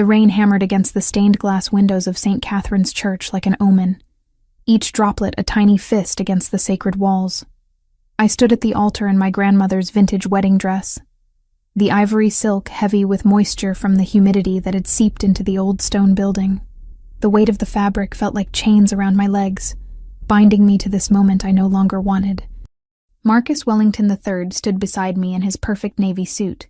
The rain hammered against the stained glass windows of St. Catherine's Church like an omen, each droplet a tiny fist against the sacred walls. I stood at the altar in my grandmother's vintage wedding dress, the ivory silk heavy with moisture from the humidity that had seeped into the old stone building. The weight of the fabric felt like chains around my legs, binding me to this moment I no longer wanted. Marcus Wellington III stood beside me in his perfect navy suit,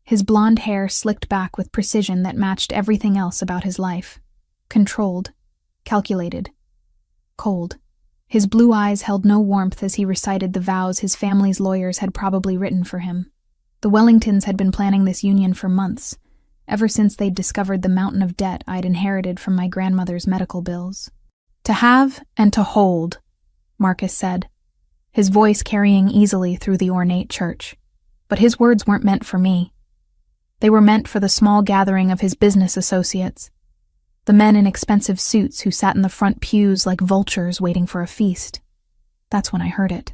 his blonde hair slicked back with precision that matched everything else about his life. Controlled, calculated, cold. His blue eyes held no warmth as he recited the vows his family's lawyers had probably written for him. The Wellingtons had been planning this union for months, ever since they'd discovered the mountain of debt I'd inherited from my grandmother's medical bills. "To have and to hold," Marcus said, his voice carrying easily through the ornate church. But his words weren't meant for me. They were meant for the small gathering of his business associates, the men in expensive suits who sat in the front pews like vultures waiting for a feast. That's when I heard it,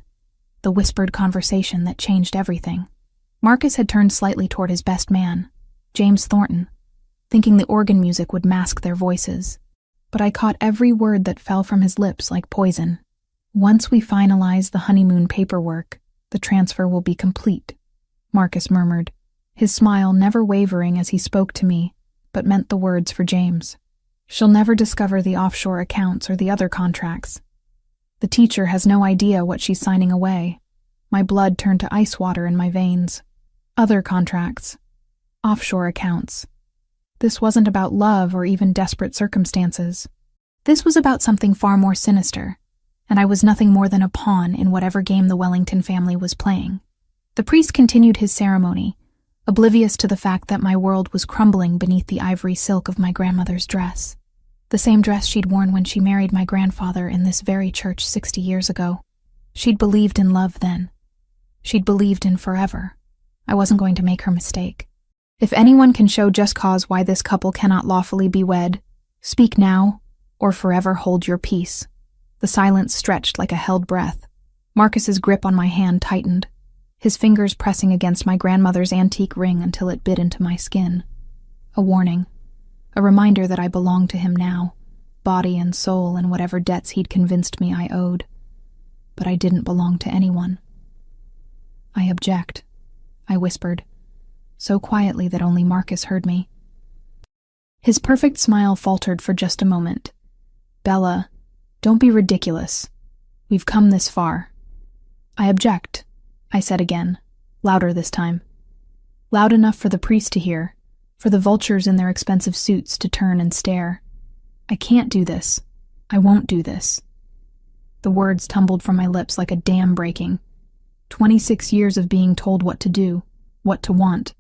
the whispered conversation that changed everything. Marcus had turned slightly toward his best man, James Thornton, thinking the organ music would mask their voices. But I caught every word that fell from his lips like poison. "Once we finalize the honeymoon paperwork, the transfer will be complete," Marcus murmured, his smile never wavering as he spoke to me, but meant the words for James. "She'll never discover the offshore accounts or the other contracts. The teacher has no idea what she's signing away." My blood turned to ice water in my veins. Other contracts. Offshore accounts. This wasn't about love or even desperate circumstances. This was about something far more sinister, and I was nothing more than a pawn in whatever game the Wellington family was playing. The priest continued his ceremony, oblivious to the fact that my world was crumbling beneath the ivory silk of my grandmother's dress. The same dress she'd worn when she married my grandfather in this very church 60 years ago. She'd believed in love then. She'd believed in forever. I wasn't going to make her mistake. "If anyone can show just cause why this couple cannot lawfully be wed, speak now, or forever hold your peace." The silence stretched like a held breath. Marcus's grip on my hand tightened, his fingers pressing against my grandmother's antique ring until it bit into my skin. A warning, a reminder that I belonged to him now, body and soul and whatever debts he'd convinced me I owed. But I didn't belong to anyone. "I object," I whispered, so quietly that only Marcus heard me. His perfect smile faltered for just a moment. "Bella, don't be ridiculous. We've come this far." "I object," I said again, louder this time. Loud enough for the priest to hear, for the vultures in their expensive suits to turn and stare. "I can't do this. I won't do this." The words tumbled from my lips like a dam breaking. 26 years of being told what to do, what to want,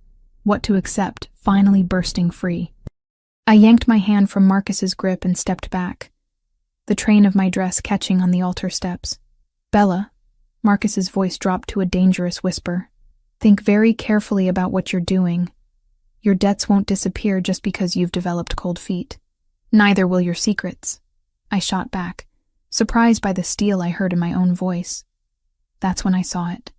what to accept, finally bursting free. I yanked my hand from Marcus's grip and stepped back, the train of my dress catching on the altar steps. "Bella," Marcus's voice dropped to a dangerous whisper, "think very carefully about what you're doing. Your debts won't disappear just because you've developed cold feet. Neither will your secrets." I shot back, surprised by the steel I heard in my own voice. That's when I saw it.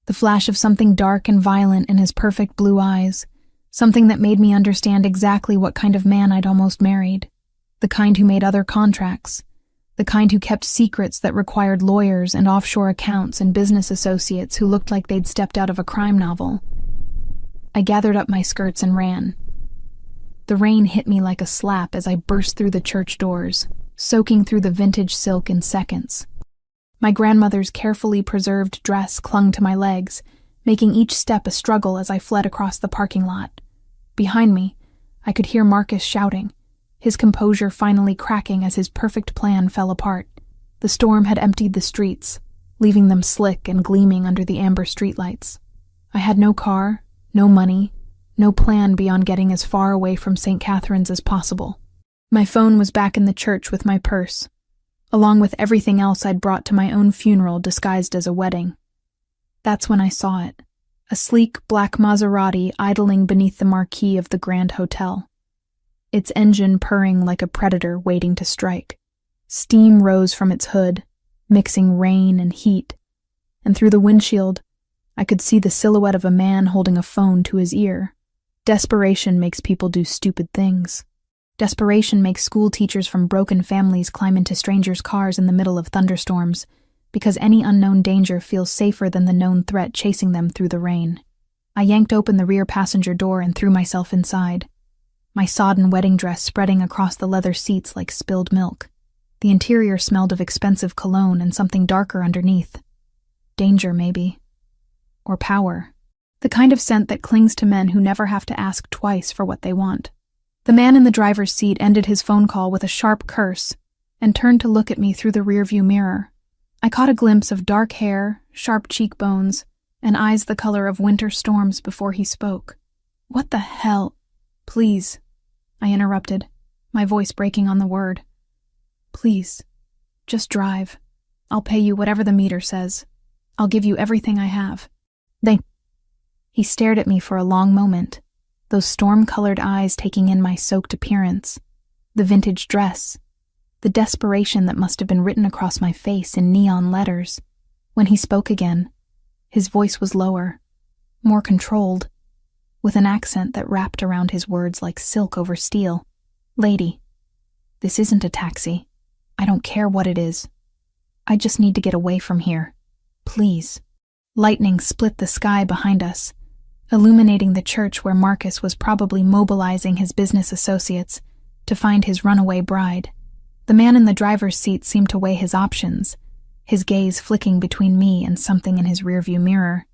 The flash of something dark and violent in his perfect blue eyes, something that made me understand exactly what kind of man I'd almost married. The kind who made other contracts. The kind who kept secrets that required lawyers and offshore accounts and business associates who looked like they'd stepped out of a crime novel. I gathered up my skirts and ran. The rain hit me like a slap as I burst through the church doors, soaking through the vintage silk in seconds. My grandmother's carefully preserved dress clung to my legs, making each step a struggle as I fled across the parking lot. Behind me, I could hear Marcus shouting, his composure finally cracking as his perfect plan fell apart. The storm had emptied the streets, leaving them slick and gleaming under the amber streetlights. I had no car, no money, no plan beyond getting as far away from St. Catherine's as possible. My phone was back in the church with my purse, along with everything else I'd brought to my own funeral disguised as a wedding. That's when I saw it, a sleek black Maserati idling beneath the marquee of the Grand Hotel, its engine purring like a predator waiting to strike. Steam rose from its hood, mixing rain and heat, and through the windshield, I could see the silhouette of a man holding a phone to his ear, Desperation makes people do stupid things. Desperation makes school teachers from broken families climb into strangers' cars in the middle of thunderstorms, because any unknown danger feels safer than the known threat chasing them through the rain. I yanked open the rear passenger door and threw myself inside, my sodden wedding dress spreading across the leather seats like spilled milk. The interior smelled of expensive cologne and something darker underneath. Danger, maybe. Or power. The kind of scent that clings to men who never have to ask twice for what they want. The man in the driver's seat ended his phone call with a sharp curse and turned to look at me through the rearview mirror. I caught a glimpse of dark hair, sharp cheekbones, and eyes the color of winter storms before he spoke. "What the hell?" "Please," I interrupted, my voice breaking on the word. "Please, just drive. I'll pay you whatever the meter says. I'll give you everything I have." He stared at me for a long moment, those storm-colored eyes taking in my soaked appearance, the vintage dress, the desperation that must have been written across my face in neon letters. When he spoke again, his voice was lower, more controlled, with an accent that wrapped around his words like silk over steel. "Lady, this isn't a taxi. I don't care what it is. I just need to get away from here. Please." Lightning split the sky behind us, illuminating the church where Marcus was probably mobilizing his business associates to find his runaway bride. The man in the driver's seat seemed to weigh his options, his gaze flicking between me and something in his rearview mirror.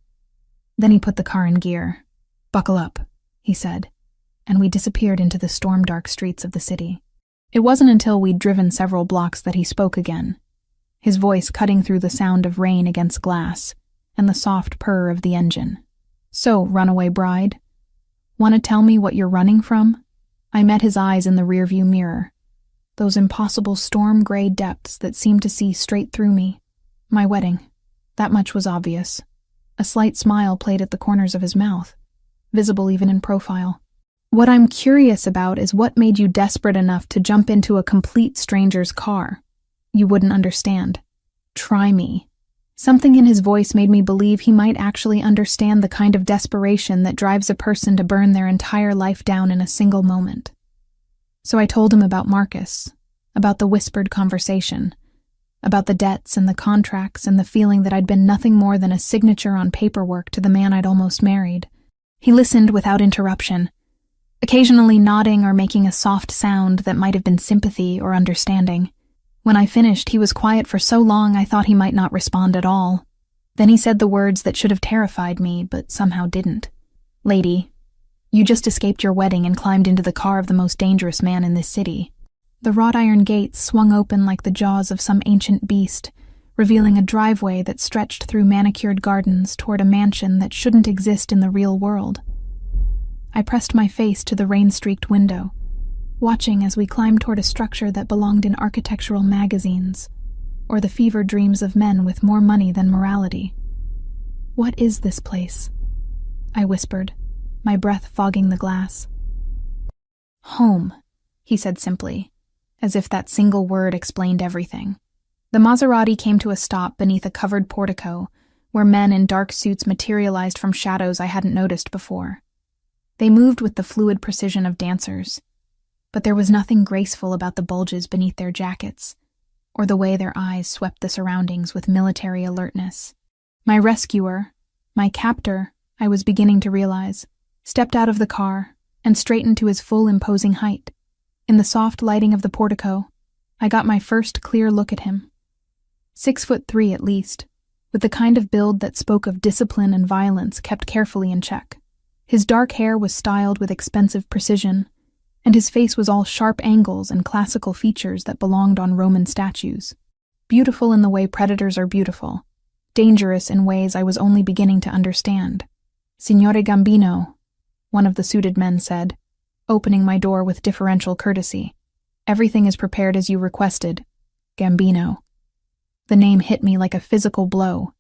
Then he put the car in gear. "Buckle up," he said, and we disappeared into the storm-dark streets of the city. It wasn't until we'd driven several blocks that he spoke again, his voice cutting through the sound of rain against glass and the soft purr of the engine. "So, runaway bride, want to tell me what you're running from?" I met his eyes in the rearview mirror, those impossible storm-gray depths that seemed to see straight through me. My wedding. That much was obvious. A slight smile played at the corners of his mouth, visible even in profile. "What I'm curious about is what made you desperate enough to jump into a complete stranger's car. You wouldn't understand. Try me." Something in his voice made me believe he might actually understand the kind of desperation that drives a person to burn their entire life down in a single moment. So I told him about Marcus, about the whispered conversation, about the debts and the contracts and the feeling that I'd been nothing more than a signature on paperwork to the man I'd almost married. He listened without interruption, occasionally nodding or making a soft sound that might have been sympathy or understanding. When I finished, he was quiet for so long I thought he might not respond at all. Then he said the words that should have terrified me, but somehow didn't. "Lady, you just escaped your wedding and climbed into the car of the most dangerous man in this city." The wrought iron gates swung open like the jaws of some ancient beast, revealing a driveway that stretched through manicured gardens toward a mansion that shouldn't exist in the real world. I pressed my face to the rain-streaked window, watching as we climbed toward a structure that belonged in architectural magazines, or the fevered dreams of men with more money than morality. "What is this place?" I whispered, my breath fogging the glass. "Home," he said simply, as if that single word explained everything. The Maserati came to a stop beneath a covered portico, where men in dark suits materialized from shadows I hadn't noticed before. They moved with the fluid precision of dancers, but there was nothing graceful about the bulges beneath their jackets, or the way their eyes swept the surroundings with military alertness. My rescuer, my captor, I was beginning to realize, stepped out of the car and straightened to his full imposing height. In the soft lighting of the portico, I got my first clear look at him. 6'3" at least, with the kind of build that spoke of discipline and violence kept carefully in check. His dark hair was styled with expensive precision, and his face was all sharp angles and classical features that belonged on Roman statues. Beautiful in the way predators are beautiful, dangerous in ways I was only beginning to understand. "Signore Gambino," one of the suited men said, opening my door with deferential courtesy. "Everything is prepared as you requested. Gambino." The name hit me like a physical blow.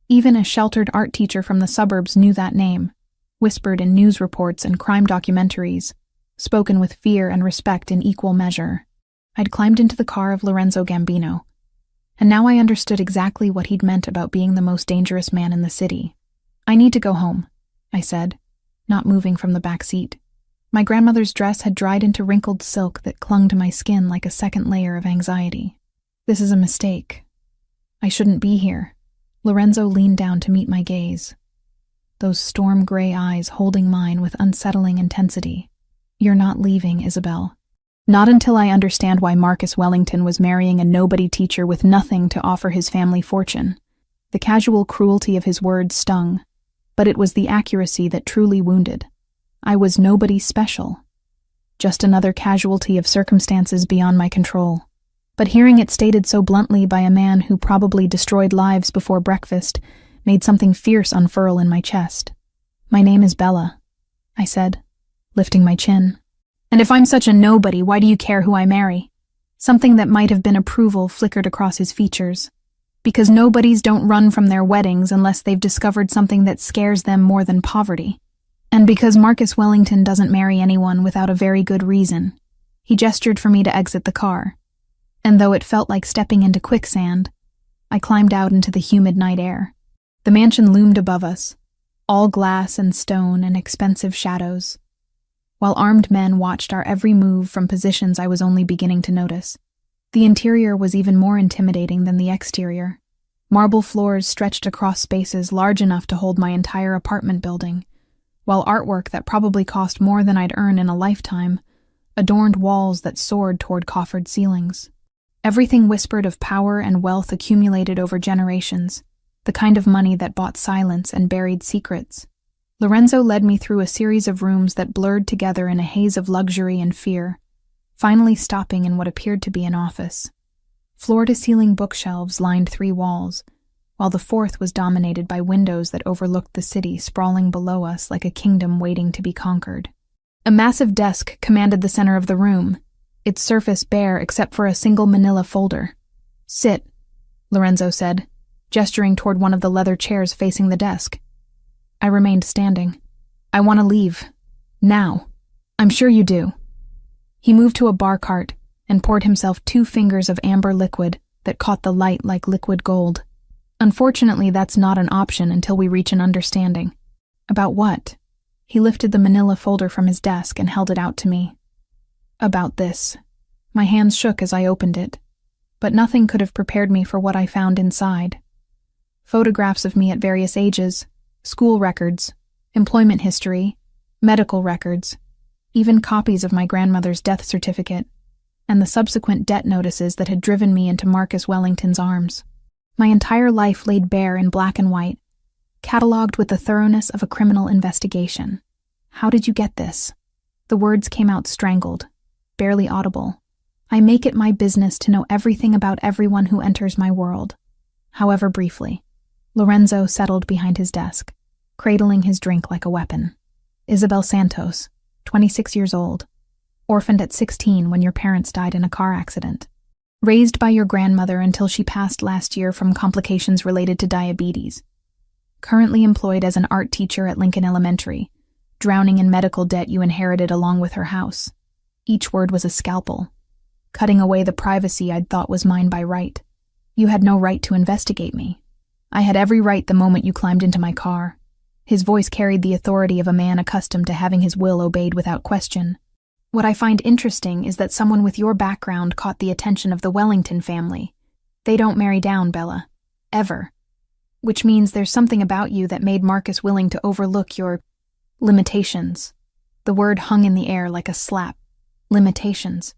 Even a sheltered art teacher from the suburbs knew that name, whispered in news reports and crime documentaries, spoken with fear and respect in equal measure. I'd climbed into the car of Lorenzo Gambino, and now I understood exactly what he'd meant about being the most dangerous man in the city. "I need to go home," I said, not moving from the back seat. My grandmother's dress had dried into wrinkled silk that clung to my skin like a second layer of anxiety. This is a mistake. I shouldn't be here. Lorenzo leaned down to meet my gaze, those storm-gray eyes holding mine with unsettling intensity. You're not leaving, Isabel. Not until I understand why Marcus Wellington was marrying a nobody teacher with nothing to offer his family fortune. The casual cruelty of his words stung, but it was the accuracy that truly wounded. I was nobody special, just another casualty of circumstances beyond my control. But hearing it stated so bluntly by a man who probably destroyed lives before breakfast made something fierce unfurl in my chest. My name is Bella, I said, lifting my chin. And if I'm such a nobody, why do you care who I marry? Something that might have been approval flickered across his features. Because nobodies don't run from their weddings unless they've discovered something that scares them more than poverty. And because Marcus Wellington doesn't marry anyone without a very good reason. He gestured for me to exit the car. And though it felt like stepping into quicksand, I climbed out into the humid night air. The mansion loomed above us, all glass and stone and expensive shadows, while armed men watched our every move from positions I was only beginning to notice. The interior was even more intimidating than the exterior. Marble floors stretched across spaces large enough to hold my entire apartment building, while artwork that probably cost more than I'd earn in a lifetime adorned walls that soared toward coffered ceilings. Everything whispered of power and wealth accumulated over generations, the kind of money that bought silence and buried secrets. Lorenzo led me through a series of rooms that blurred together in a haze of luxury and fear, finally stopping in what appeared to be an office. Floor-to-ceiling bookshelves lined 3 walls, while the 4th was dominated by windows that overlooked the city sprawling below us like a kingdom waiting to be conquered. A massive desk commanded the center of the room, its surface bare except for a single manila folder. "Sit," Lorenzo said, gesturing toward one of the leather chairs facing the desk. I remained standing. "I want to leave. Now." "I'm sure you do." He moved to a bar cart and poured himself 2 fingers of amber liquid that caught the light like liquid gold. "Unfortunately, that's not an option until we reach an understanding." "About what?" He lifted the manila folder from his desk and held it out to me. "About this." My hands shook as I opened it, but nothing could have prepared me for what I found inside. Photographs of me at various ages, school records, employment history, medical records, even copies of my grandmother's death certificate, and the subsequent debt notices that had driven me into Marcus Wellington's arms. My entire life laid bare in black and white, catalogued with the thoroughness of a criminal investigation. "How did you get this?" The words came out strangled, barely audible. "I make it my business to know everything about everyone who enters my world, however briefly." Lorenzo settled behind his desk, cradling his drink like a weapon. "Isabel Santos, 26 years old, orphaned at 16 when your parents died in a car accident. Raised by your grandmother until she passed last year from complications related to diabetes. Currently employed as an art teacher at Lincoln Elementary, drowning in medical debt you inherited along with her house." Each word was a scalpel, cutting away the privacy I'd thought was mine by right. "You had no right to investigate me. I had every right the moment you climbed into my car." His voice carried the authority of a man accustomed to having his will obeyed without question. "What I find interesting is that someone with your background caught the attention of the Wellington family. They don't marry down, Bella. Ever. Which means there's something about you that made Marcus willing to overlook your limitations." The word hung in the air like a slap. Limitations.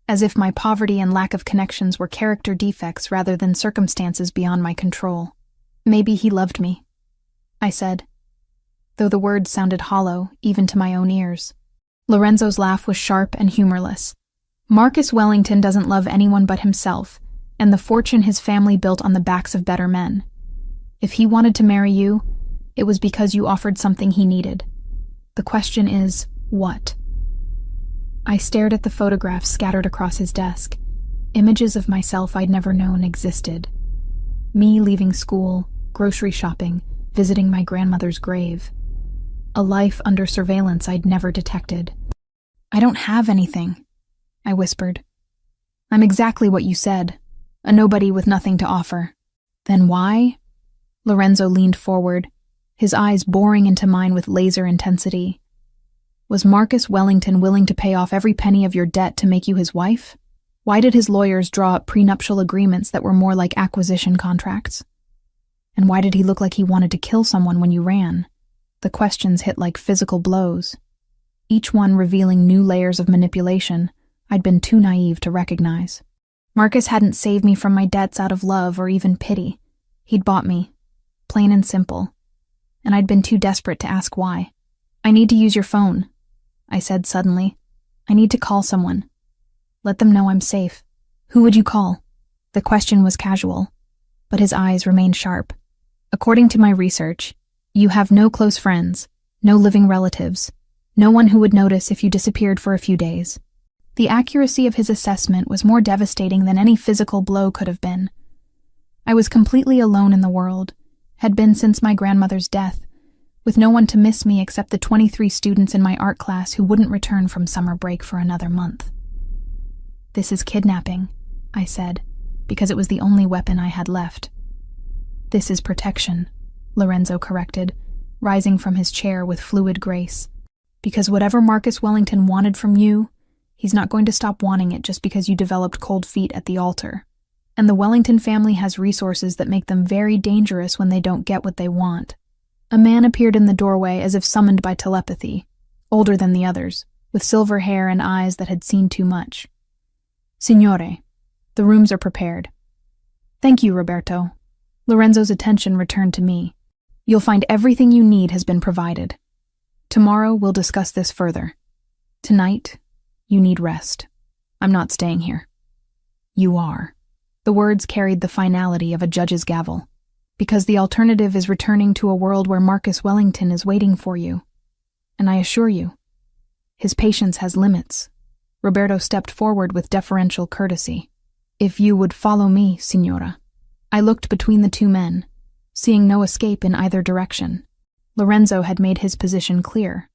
As if my poverty and lack of connections were character defects rather than circumstances beyond my control. "Maybe he loved me," I said, though the words sounded hollow, even to my own ears. Lorenzo's laugh was sharp and humorless. "Marcus Wellington doesn't love anyone but himself, and the fortune his family built on the backs of better men. If he wanted to marry you, it was because you offered something he needed. The question is, what?" I stared at the photographs scattered across his desk, images of myself I'd never known existed. Me leaving school, grocery shopping, visiting my grandmother's grave. A life under surveillance I'd never detected. "I don't have anything," I whispered. "I'm exactly what you said, a nobody with nothing to offer." "Then why?" Lorenzo leaned forward, his eyes boring into mine with laser intensity. Was Marcus Wellington willing to pay off every penny of your debt to make you his wife? Why did his lawyers draw up prenuptial agreements that were more like acquisition contracts? And why did he look like he wanted to kill someone when you ran? The questions hit like physical blows, each one revealing new layers of manipulation I'd been too naive to recognize. Marcus hadn't saved me from my debts out of love or even pity. He'd bought me, plain and simple, and I'd been too desperate to ask why. I need to use your phone, I said suddenly. I need to call someone. Let them know I'm safe. Who would you call? The question was casual, but his eyes remained sharp. According to my research, you have no close friends, no living relatives, no one who would notice if you disappeared for a few days. The accuracy of his assessment was more devastating than any physical blow could have been. I was completely alone in the world, had been since my grandmother's death, with no one to miss me except the 23 students in my art class who wouldn't return from summer break for another month. This is kidnapping, I said, because it was the only weapon I had left. This is protection, Lorenzo corrected, rising from his chair with fluid grace. Because whatever Marcus Wellington wanted from you, he's not going to stop wanting it just because you developed cold feet at the altar. And the Wellington family has resources that make them very dangerous when they don't get what they want. A man appeared in the doorway as if summoned by telepathy, older than the others, with silver hair and eyes that had seen too much. Signore, the rooms are prepared. Thank you, Roberto. Lorenzo's attention returned to me. You'll find everything you need has been provided. Tomorrow we'll discuss this further. Tonight, you need rest. I'm not staying here. You are. The words carried the finality of a judge's gavel. Because the alternative is returning to a world where Marcus Wellington is waiting for you. And I assure you, his patience has limits. Roberto stepped forward with deferential courtesy. If you would follow me, signora. I looked between the two men, seeing no escape in either direction. Lorenzo had made his position clear.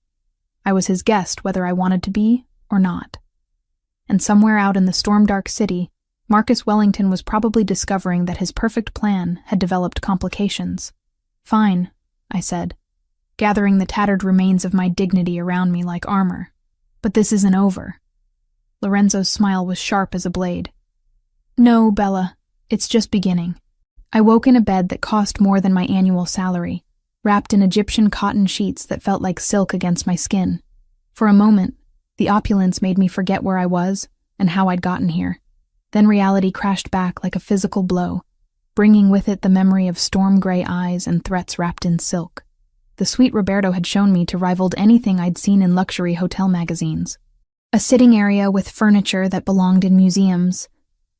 I was his guest whether I wanted to be or not. And somewhere out in the storm-dark city, Marcus Wellington was probably discovering that his perfect plan had developed complications. Fine, I said, gathering the tattered remains of my dignity around me like armor. But this isn't over. Lorenzo's smile was sharp as a blade. No, Bella, it's just beginning. I woke in a bed that cost more than my annual salary, wrapped in Egyptian cotton sheets that felt like silk against my skin. For a moment, the opulence made me forget where I was and how I'd gotten here. Then reality crashed back like a physical blow, bringing with it the memory of storm-gray eyes and threats wrapped in silk. The suite Roberto had shown me to rivaled anything I'd seen in luxury hotel magazines. A sitting area with furniture that belonged in museums,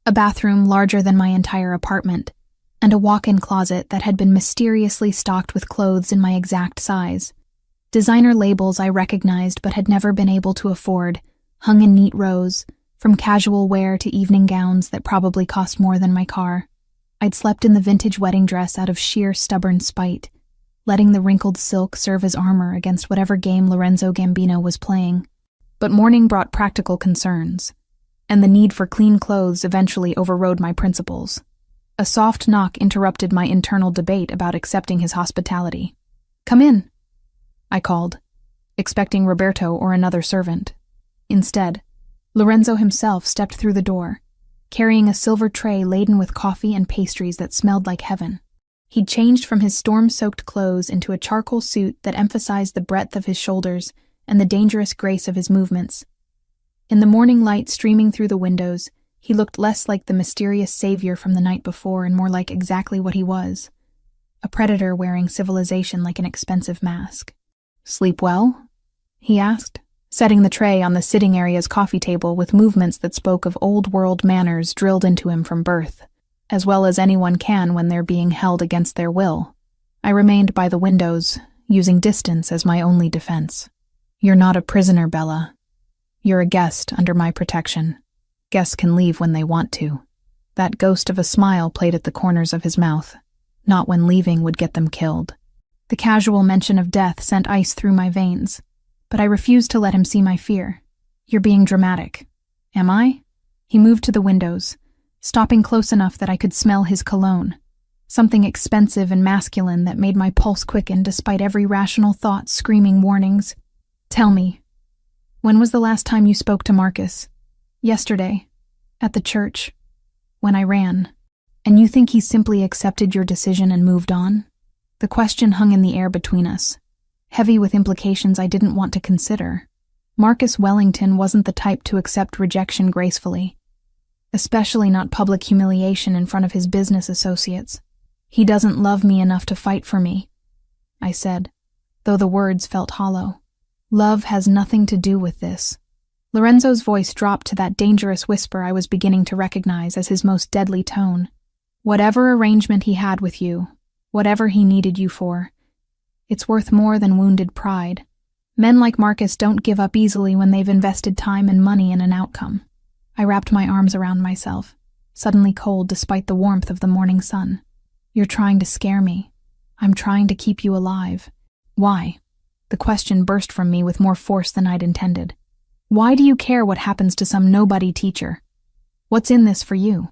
a bathroom larger than my entire apartment, and a walk-in closet that had been mysteriously stocked with clothes in my exact size. Designer labels I recognized but had never been able to afford, hung in neat rows, from casual wear to evening gowns that probably cost more than my car. I'd slept in the vintage wedding dress out of sheer stubborn spite, letting the wrinkled silk serve as armor against whatever game Lorenzo Gambino was playing. But morning brought practical concerns, and the need for clean clothes eventually overrode my principles. A soft knock interrupted my internal debate about accepting his hospitality. Come in, I called, expecting Roberto or another servant. Instead, Lorenzo himself stepped through the door, carrying a silver tray laden with coffee and pastries that smelled like heaven. He'd changed from his storm-soaked clothes into a charcoal suit that emphasized the breadth of his shoulders and the dangerous grace of his movements. In the morning light streaming through the windows, he looked less like the mysterious savior from the night before and more like exactly what he was, a predator wearing civilization like an expensive mask. Sleep well? He asked, setting the tray on the sitting area's coffee table with movements that spoke of old-world manners drilled into him from birth, as well as anyone can when they're being held against their will. I remained by the windows, using distance as my only defense. You're not a prisoner, Bella. You're a guest under my protection. Guests can leave when they want to. That ghost of a smile played at the corners of his mouth. Not when leaving would get them killed. The casual mention of death sent ice through my veins, but I refused to let him see my fear. You're being dramatic. Am I? He moved to the windows, stopping close enough that I could smell his cologne. something expensive and masculine that made my pulse quicken despite every rational thought screaming warnings. Tell me, when was the last time you spoke to Marcus? Yesterday, at the church, when I ran. And you think he simply accepted your decision and moved on? The question hung in the air between us, heavy with implications I didn't want to consider. Marcus Wellington wasn't the type to accept rejection gracefully, especially not public humiliation in front of his business associates. He doesn't love me enough to fight for me, I said, though the words felt hollow. Love has nothing to do with this. Lorenzo's voice dropped to that dangerous whisper I was beginning to recognize as his most deadly tone. Whatever arrangement he had with you, whatever he needed you for, it's worth more than wounded pride. Men like Marcus don't give up easily when they've invested time and money in an outcome. I wrapped my arms around myself, suddenly cold despite the warmth of the morning sun. You're trying to scare me. I'm trying to keep you alive. Why? The question burst from me with more force than I'd intended. Why do you care what happens to some nobody teacher? What's in this for you?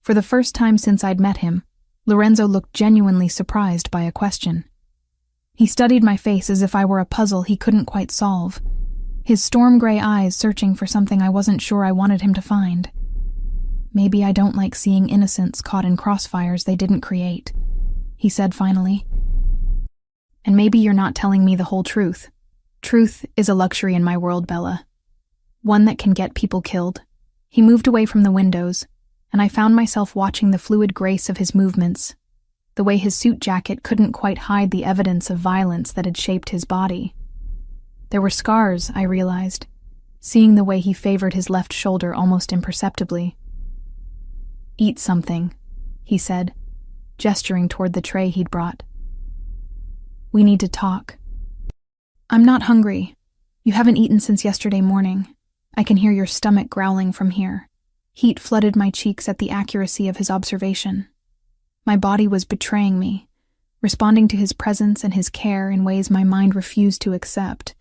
For the first time since I'd met him, Lorenzo looked genuinely surprised by a question. He studied my face as if I were a puzzle he couldn't quite solve, his storm-gray eyes searching for something I wasn't sure I wanted him to find. Maybe I don't like seeing innocents caught in crossfires they didn't create, he said finally. And maybe you're not telling me the whole truth. Truth is a luxury in my world, Bella. One that can get people killed. He moved away from the windows, and I found myself watching the fluid grace of his movements, the way his suit jacket couldn't quite hide the evidence of violence that had shaped his body. There were scars, I realized, seeing the way he favored his left shoulder almost imperceptibly. Eat something, he said, gesturing toward the tray he'd brought. We need to talk. I'm not hungry. You haven't eaten since yesterday morning. I can hear your stomach growling from here. Heat flooded my cheeks at the accuracy of his observation. My body was betraying me, responding to his presence and his care in ways my mind refused to accept.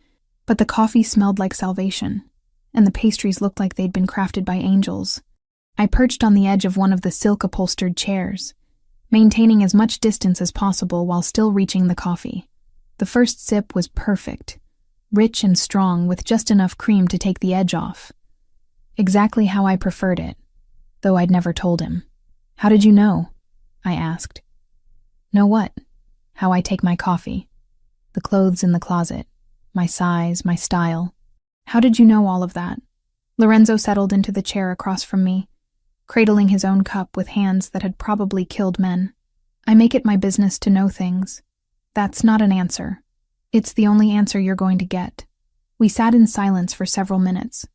But the coffee smelled like salvation, and the pastries looked like they'd been crafted by angels. I perched on the edge of one of the silk-upholstered chairs, maintaining as much distance as possible while still reaching the coffee. The first sip was perfect, rich and strong with just enough cream to take the edge off. Exactly how I preferred it, though I'd never told him. How did you know? I asked. Know what? How I take my coffee. The clothes in the closet. My size, my style. How did you know all of that? Lorenzo settled into the chair across from me, cradling his own cup with hands that had probably killed men. I make it my business to know things. That's not an answer. It's the only answer you're going to get. We sat in silence for several minutes,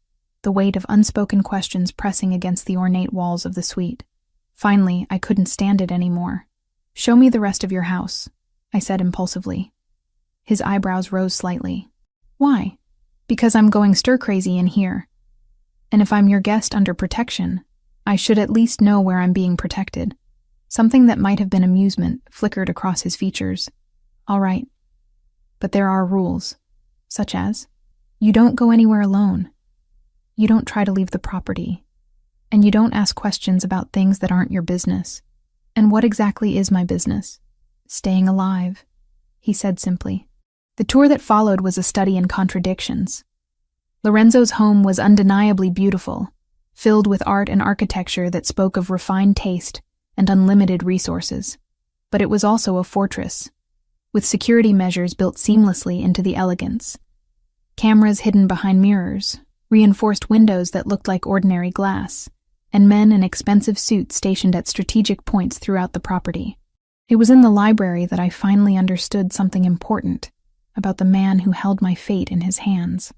the weight of unspoken questions pressing against the ornate walls of the suite. Finally, I couldn't stand it anymore. Show me the rest of your house, I said impulsively. His eyebrows rose slightly. Why? Because I'm going stir-crazy in here. And if I'm your guest under protection, I should at least know where I'm being protected. Something that might have been amusement flickered across his features. All right. But there are rules, such as, you don't go anywhere alone. You don't try to leave the property. And you don't ask questions about things that aren't your business. And what exactly is my business? Staying alive, he said simply. The tour that followed was a study in contradictions. Lorenzo's home was undeniably beautiful, filled with art and architecture that spoke of refined taste and unlimited resources. But it was also a fortress, with security measures built seamlessly into the elegance. Cameras hidden behind mirrors, reinforced windows that looked like ordinary glass, and men in expensive suits stationed at strategic points throughout the property. It was in the library that I finally understood something important about the man who held my fate in his hands.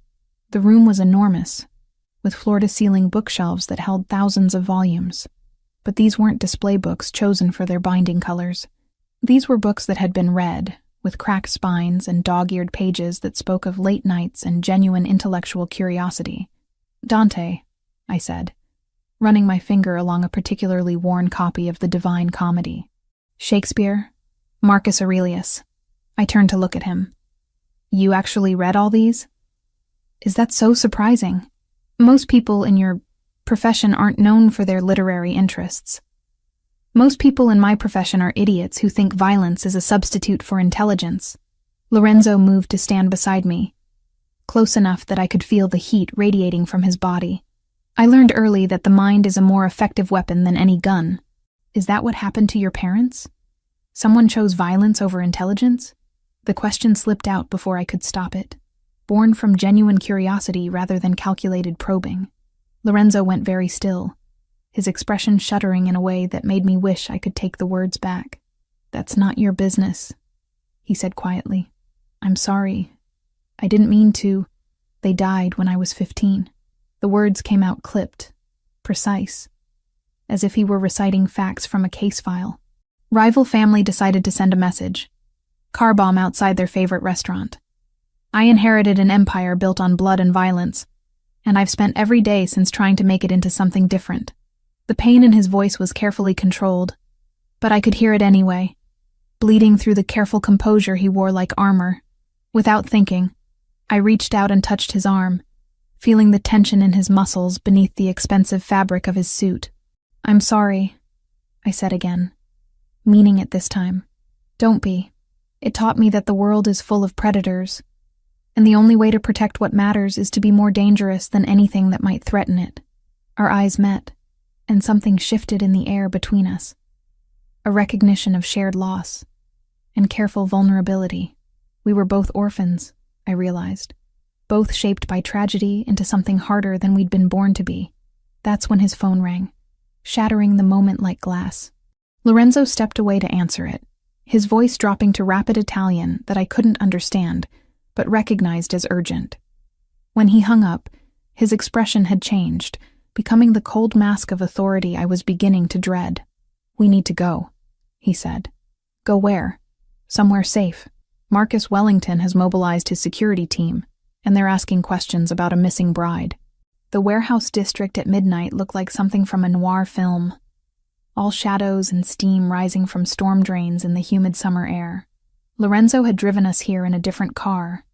The room was enormous, with floor-to-ceiling bookshelves that held thousands of volumes. But these weren't display books chosen for their binding colors. These were books that had been read, with cracked spines and dog-eared pages that spoke of late nights and genuine intellectual curiosity. Dante, I said, running my finger along a particularly worn copy of the Divine Comedy. Shakespeare, Marcus Aurelius. I turned to look at him. You actually read all these? Is that so surprising? Most people in your profession aren't known for their literary interests. Most people in my profession are idiots who think violence is a substitute for intelligence. Lorenzo moved to stand beside me, close enough that I could feel the heat radiating from his body. I learned early that the mind is a more effective weapon than any gun. Is that what happened to your parents? Someone chose violence over intelligence? The question slipped out before I could stop it, born from genuine curiosity rather than calculated probing. Lorenzo went very still, his expression shuddering in a way that made me wish I could take the words back. "That's not your business," he said quietly. "I'm sorry. I didn't mean to. They died when I was 15. The words came out clipped, precise, as if he were reciting facts from a case file. Rival family decided to send a message. Car bomb outside their favorite restaurant. I inherited an empire built on blood and violence, and I've spent every day since trying to make it into something different. The pain in his voice was carefully controlled, but I could hear it anyway, bleeding through the careful composure he wore like armor. Without thinking, I reached out and touched his arm, feeling the tension in his muscles beneath the expensive fabric of his suit. "I'm sorry," I said again, meaning it this time. "Don't be. It taught me that the world is full of predators, and the only way to protect what matters is to be more dangerous than anything that might threaten it." Our eyes met, and something shifted in the air between us. A recognition of shared loss and careful vulnerability. We were both orphans, I realized, both shaped by tragedy into something harder than we'd been born to be. That's when his phone rang, shattering the moment like glass. Lorenzo stepped away to answer it, his voice dropping to rapid Italian that I couldn't understand, but recognized as urgent. When he hung up, his expression had changed, becoming the cold mask of authority I was beginning to dread. "We need to go," he said. "Go where?" "Somewhere safe. Marcus Wellington has mobilized his security team, and they're asking questions about a missing bride." The warehouse district at midnight looked like something from a noir film, all shadows and steam rising from storm drains in the humid summer air. Lorenzo had driven us here in a different car,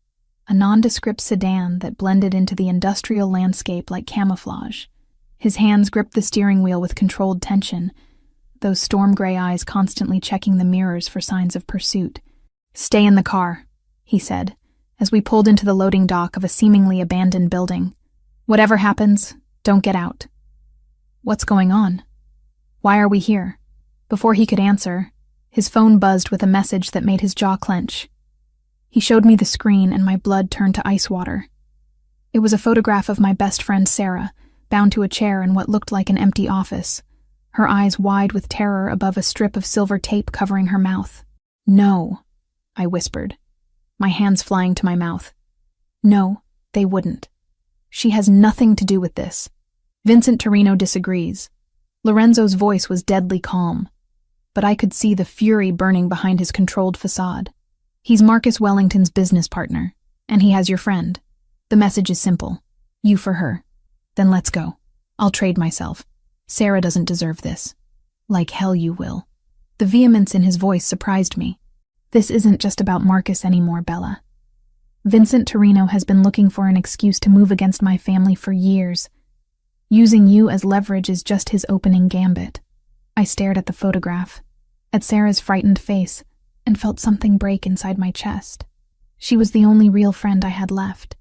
a nondescript sedan that blended into the industrial landscape like camouflage. His hands gripped the steering wheel with controlled tension, those storm-gray eyes constantly checking the mirrors for signs of pursuit. "Stay in the car," he said, as we pulled into the loading dock of a seemingly abandoned building. "Whatever happens, don't get out." "What's going on? Why are we here?" Before he could answer, his phone buzzed with a message that made his jaw clench. He showed me the screen and my blood turned to ice water. It was a photograph of my best friend Sarah, bound to a chair in what looked like an empty office, her eyes wide with terror above a strip of silver tape covering her mouth. "No," I whispered, my hands flying to my mouth. "No, they wouldn't. She has nothing to do with this." Vincent Torino disagrees. Lorenzo's voice was deadly calm, but I could see the fury burning behind his controlled facade. "He's Marcus Wellington's business partner, and he has your friend. The message is simple. You for her. Then let's go. I'll trade myself. Sarah doesn't deserve this." "Like hell you will." The vehemence in his voice surprised me. "This isn't just about Marcus anymore, Bella. Vincent Torino has been looking for an excuse to move against my family for years. Using you as leverage is just his opening gambit." I stared at the photograph, at Sarah's frightened face, and felt something break inside my chest. She was the only real friend I had left,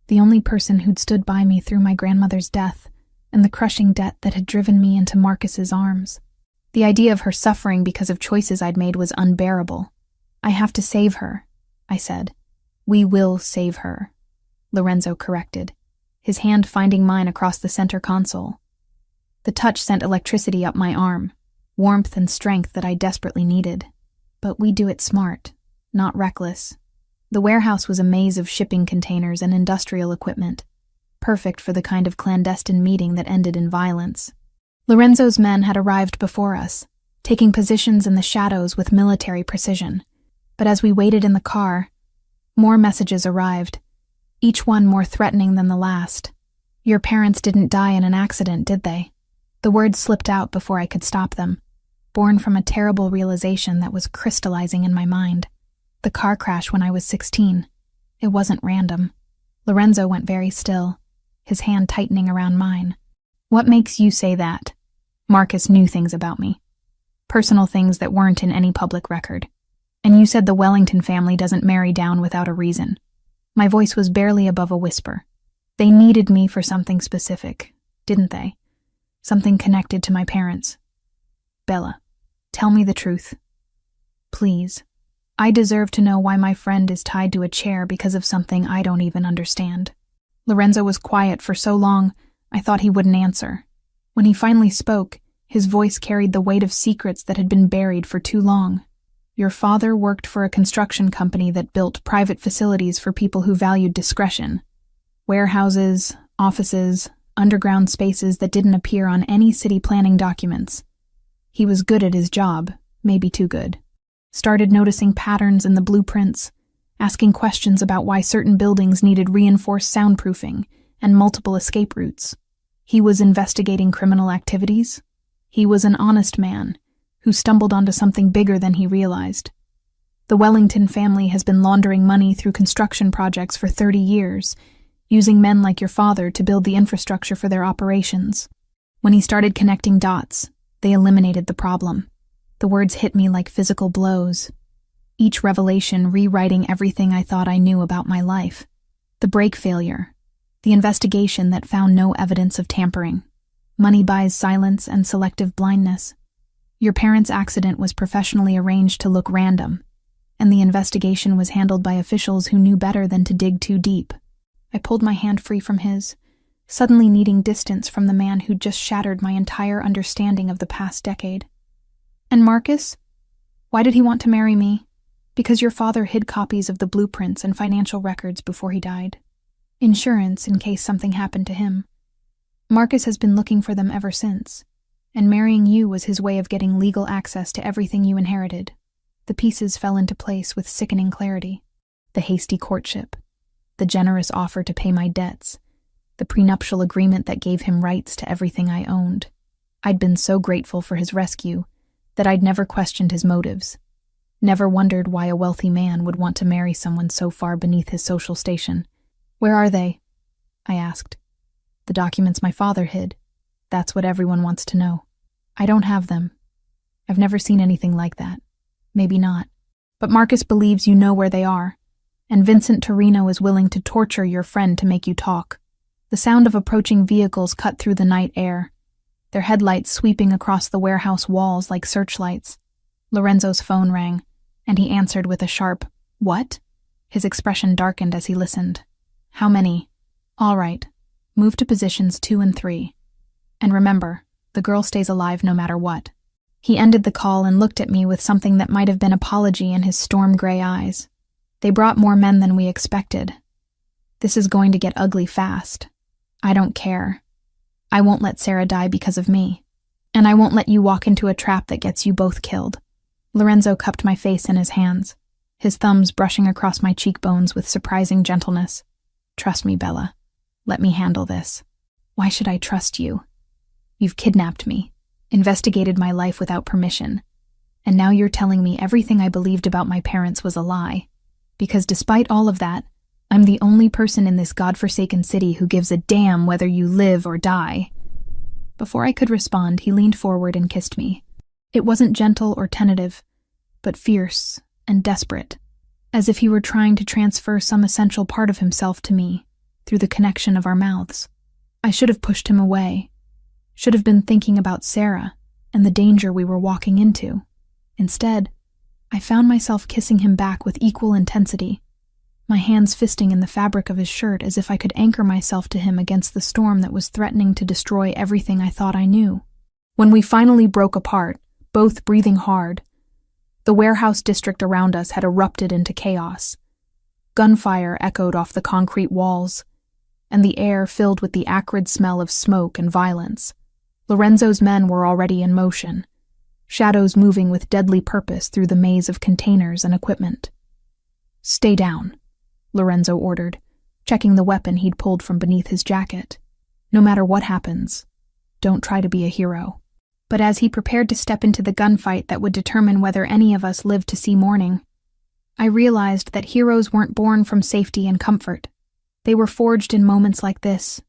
the only person who'd stood by me through my grandmother's death and the crushing debt that had driven me into Marcus's arms. The idea of her suffering because of choices I'd made was unbearable. "I have to save her," I said. "We will save her," Lorenzo corrected, his hand finding mine across the center console. The touch sent electricity up my arm, warmth and strength that I desperately needed. But we do it smart, not reckless. The warehouse was a maze of shipping containers and industrial equipment, perfect for the kind of clandestine meeting that ended in violence. Lorenzo's men had arrived before us, taking positions in the shadows with military precision. But as we waited in the car, more messages arrived, each one more threatening than the last. "Your parents didn't die in an accident, did they?" The words slipped out before I could stop them, born from a terrible realization that was crystallizing in my mind. The car crash when I was 16. It wasn't random. Lorenzo went very still, his hand tightening around mine. "What makes you say that?" "Marcus knew things about me." Personal things that weren't in any public record. And you said the Wellington family doesn't marry down without a reason. My voice was barely above a whisper. They needed me for something specific, didn't they? Something connected to my parents. Bella, tell me the truth. Please. I deserve to know why my friend is tied to a chair because of something I don't even understand. Lorenzo was quiet for so long, I thought he wouldn't answer. When he finally spoke, his voice carried the weight of secrets that had been buried for too long. Your father worked for a construction company that built private facilities for people who valued discretion. Warehouses, offices, underground spaces that didn't appear on any city planning documents. He was good at his job, maybe too good. Started noticing patterns in the blueprints, asking questions about why certain buildings needed reinforced soundproofing and multiple escape routes. He was investigating criminal activities. He was an honest man who stumbled onto something bigger than he realized. The Wellington family has been laundering money through construction projects for 30 years, using men like your father to build the infrastructure for their operations. When he started connecting dots, they eliminated the problem. The words hit me like physical blows, each revelation rewriting everything I thought I knew about my life. The brake failure, the investigation that found no evidence of tampering, money buys silence and selective blindness. Your parents' accident was professionally arranged to look random, and the investigation was handled by officials who knew better than to dig too deep. I pulled my hand free from his, suddenly needing distance from the man who'd just shattered my entire understanding of the past decade. And Marcus? Why did he want to marry me? Because your father hid copies of the blueprints and financial records before he died. Insurance in case something happened to him. Marcus has been looking for them ever since, and marrying you was his way of getting legal access to everything you inherited. The pieces fell into place with sickening clarity. The hasty courtship, the generous offer to pay my debts, the prenuptial agreement that gave him rights to everything I owned. I'd been so grateful for his rescue that I'd never questioned his motives, never wondered why a wealthy man would want to marry someone so far beneath his social station. Where are they? I asked. The documents my father hid. That's what everyone wants to know. I don't have them. I've never seen anything like that. Maybe not. But Marcus believes you know where they are, and Vincent Torino is willing to torture your friend to make you talk. The sound of approaching vehicles cut through the night air, their headlights sweeping across the warehouse walls like searchlights. Lorenzo's phone rang, and he answered with a sharp, "What?" His expression darkened as he listened. "How many?" "All right. Move to positions 2 and 3. And remember, the girl stays alive no matter what." He ended the call and looked at me with something that might have been apology in his storm-gray eyes. "They brought more men than we expected. This is going to get ugly fast. I don't care. I won't let Sarah die because of me. And I won't let you walk into a trap that gets you both killed." Lorenzo cupped my face in his hands, his thumbs brushing across my cheekbones with surprising gentleness. "Trust me, Bella. Let me handle this." "Why should I trust you? You've kidnapped me, investigated my life without permission, and now you're telling me everything I believed about my parents was a lie. Because despite all of that, I'm the only person in this godforsaken city who gives a damn whether you live or die." Before I could respond, he leaned forward and kissed me. It wasn't gentle or tentative, but fierce and desperate, as if he were trying to transfer some essential part of himself to me through the connection of our mouths. I should have pushed him away, should have been thinking about Sarah and the danger we were walking into. Instead, I found myself kissing him back with equal intensity, my hands fisting in the fabric of his shirt as if I could anchor myself to him against the storm that was threatening to destroy everything I thought I knew. When we finally broke apart, both breathing hard, the warehouse district around us had erupted into chaos. Gunfire echoed off the concrete walls, and the air filled with the acrid smell of smoke and violence. Lorenzo's men were already in motion, shadows moving with deadly purpose through the maze of containers and equipment. "Stay down," Lorenzo ordered, checking the weapon he'd pulled from beneath his jacket. "No matter what happens, don't try to be a hero." But as he prepared to step into the gunfight that would determine whether any of us lived to see morning, I realized that heroes weren't born from safety and comfort. They were forged in moments like this,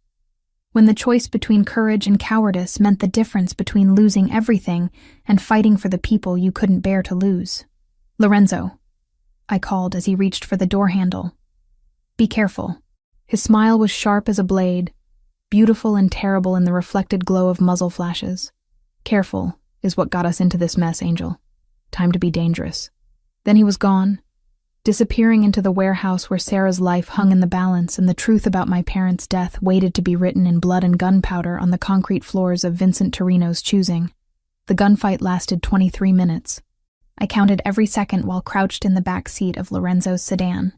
when the choice between courage and cowardice meant the difference between losing everything and fighting for the people you couldn't bear to lose. "Lorenzo," I called as he reached for the door handle. "Be careful." His smile was sharp as a blade, beautiful and terrible in the reflected glow of muzzle flashes. "Careful is what got us into this mess, Angel. Time to be dangerous." Then he was gone, disappearing into the warehouse where Sarah's life hung in the balance and the truth about my parents' death waited to be written in blood and gunpowder on the concrete floors of Vincent Torino's choosing. The gunfight lasted 23 minutes. I counted every second while crouched in the back seat of Lorenzo's sedan,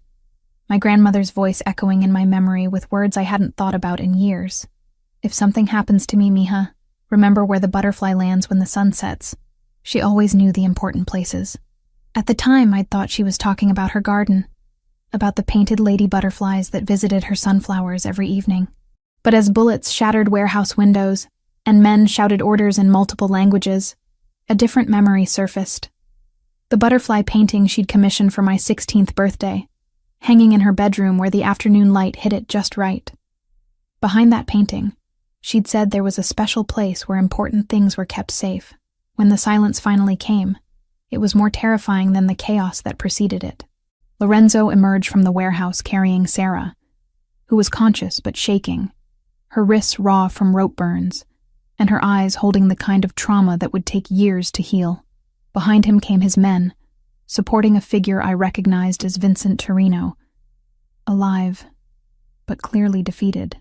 my grandmother's voice echoing in my memory with words I hadn't thought about in years. "If something happens to me, mija, remember where the butterfly lands when the sun sets." She always knew the important places. At the time, I'd thought she was talking about her garden, about the painted lady butterflies that visited her sunflowers every evening. But as bullets shattered warehouse windows and men shouted orders in multiple languages, a different memory surfaced. The butterfly painting she'd commissioned for my 16th birthday, hanging in her bedroom where the afternoon light hit it just right. Behind that painting, she'd said there was a special place where important things were kept safe. When the silence finally came, it was more terrifying than the chaos that preceded it. Lorenzo emerged from the warehouse carrying Sarah, who was conscious but shaking, her wrists raw from rope burns, and her eyes holding the kind of trauma that would take years to heal. Behind him came his men, supporting a figure I recognized as Vincent Torino, alive, but clearly defeated.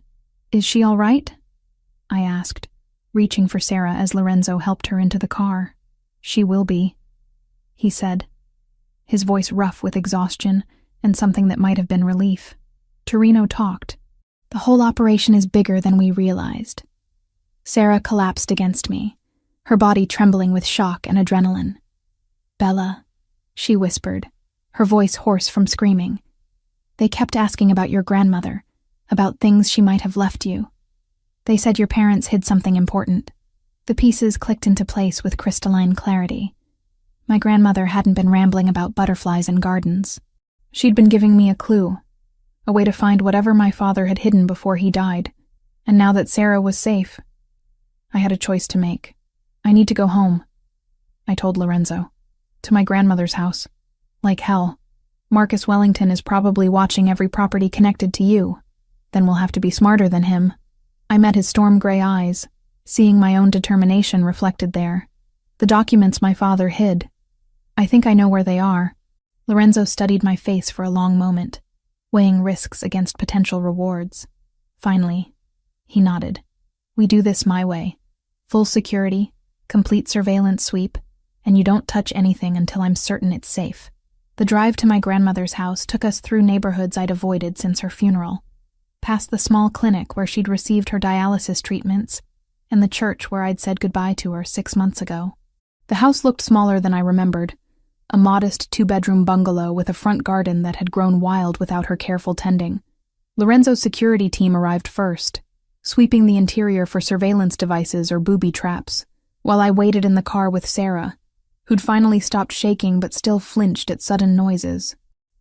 "Is she all right?" I asked, reaching for Sarah as Lorenzo helped her into the car. "She will be," he said, his voice rough with exhaustion and something that might have been relief. Torino talked. "The whole operation is bigger than we realized." Sarah collapsed against me, her body trembling with shock and adrenaline. "Bella," she whispered, her voice hoarse from screaming. "They kept asking about your grandmother, about things she might have left you. They said your parents hid something important." The pieces clicked into place with crystalline clarity. My grandmother hadn't been rambling about butterflies and gardens. She'd been giving me a clue, a way to find whatever my father had hidden before he died. And now that Sarah was safe, I had a choice to make. "I need to go home," I told Lorenzo. "To my grandmother's house. Like hell. Marcus Wellington is probably watching every property connected to you. Then we'll have to be smarter than him." I met his storm gray eyes, seeing my own determination reflected there. "The documents my father hid. I think I know where they are." Lorenzo studied my face for a long moment, weighing risks against potential rewards. Finally, he nodded. "We do this my way. Full security, complete surveillance sweep, and you don't touch anything until I'm certain it's safe." The drive to my grandmother's house took us through neighborhoods I'd avoided since her funeral, past the small clinic where she'd received her dialysis treatments, and the church where I'd said goodbye to her 6 months ago. The house looked smaller than I remembered, a modest 2-bedroom bungalow with a front garden that had grown wild without her careful tending. Lorenzo's security team arrived first, sweeping the interior for surveillance devices or booby traps, while I waited in the car with Sarah, who'd finally stopped shaking but still flinched at sudden noises.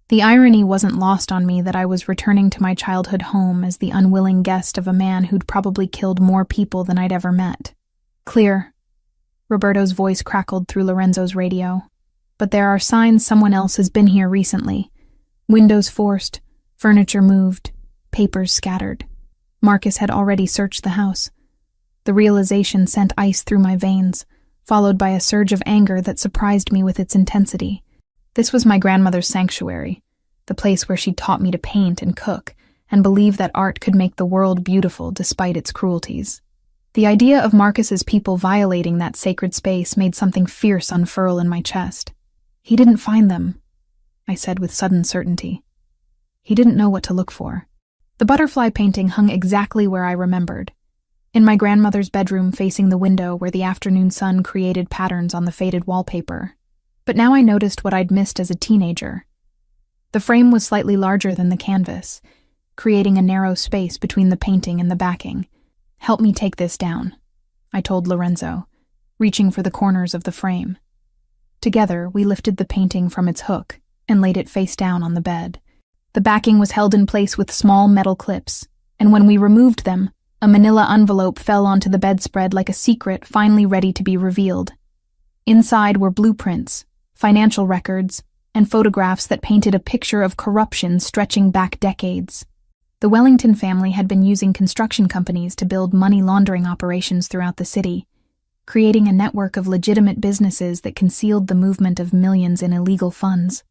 The irony wasn't lost on me that I was returning to my childhood home as the unwilling guest of a man who'd probably killed more people than I'd ever met. "Clear," Roberto's voice crackled through Lorenzo's radio. "But there are signs someone else has been here recently. Windows forced, furniture moved, papers scattered." Marcus had already searched the house. The realization sent ice through my veins, followed by a surge of anger that surprised me with its intensity. This was my grandmother's sanctuary, the place where she'd taught me to paint and cook, and believe that art could make the world beautiful despite its cruelties. The idea of Marcus's people violating that sacred space made something fierce unfurl in my chest. "He didn't find them," I said with sudden certainty. "He didn't know what to look for." The butterfly painting hung exactly where I remembered, in my grandmother's bedroom facing the window where the afternoon sun created patterns on the faded wallpaper. But now I noticed what I'd missed as a teenager. The frame was slightly larger than the canvas, creating a narrow space between the painting and the backing. "Help me take this down," I told Lorenzo, reaching for the corners of the frame. Together, we lifted the painting from its hook and laid it face down on the bed. The backing was held in place with small metal clips, and when we removed them, A manila envelope fell onto the bedspread like a secret finally ready to be revealed. Inside were blueprints, financial records, and photographs that painted a picture of corruption stretching back decades. The Wellington family had been using construction companies to build money laundering operations throughout the city, creating a network of legitimate businesses that concealed the movement of millions in illegal funds.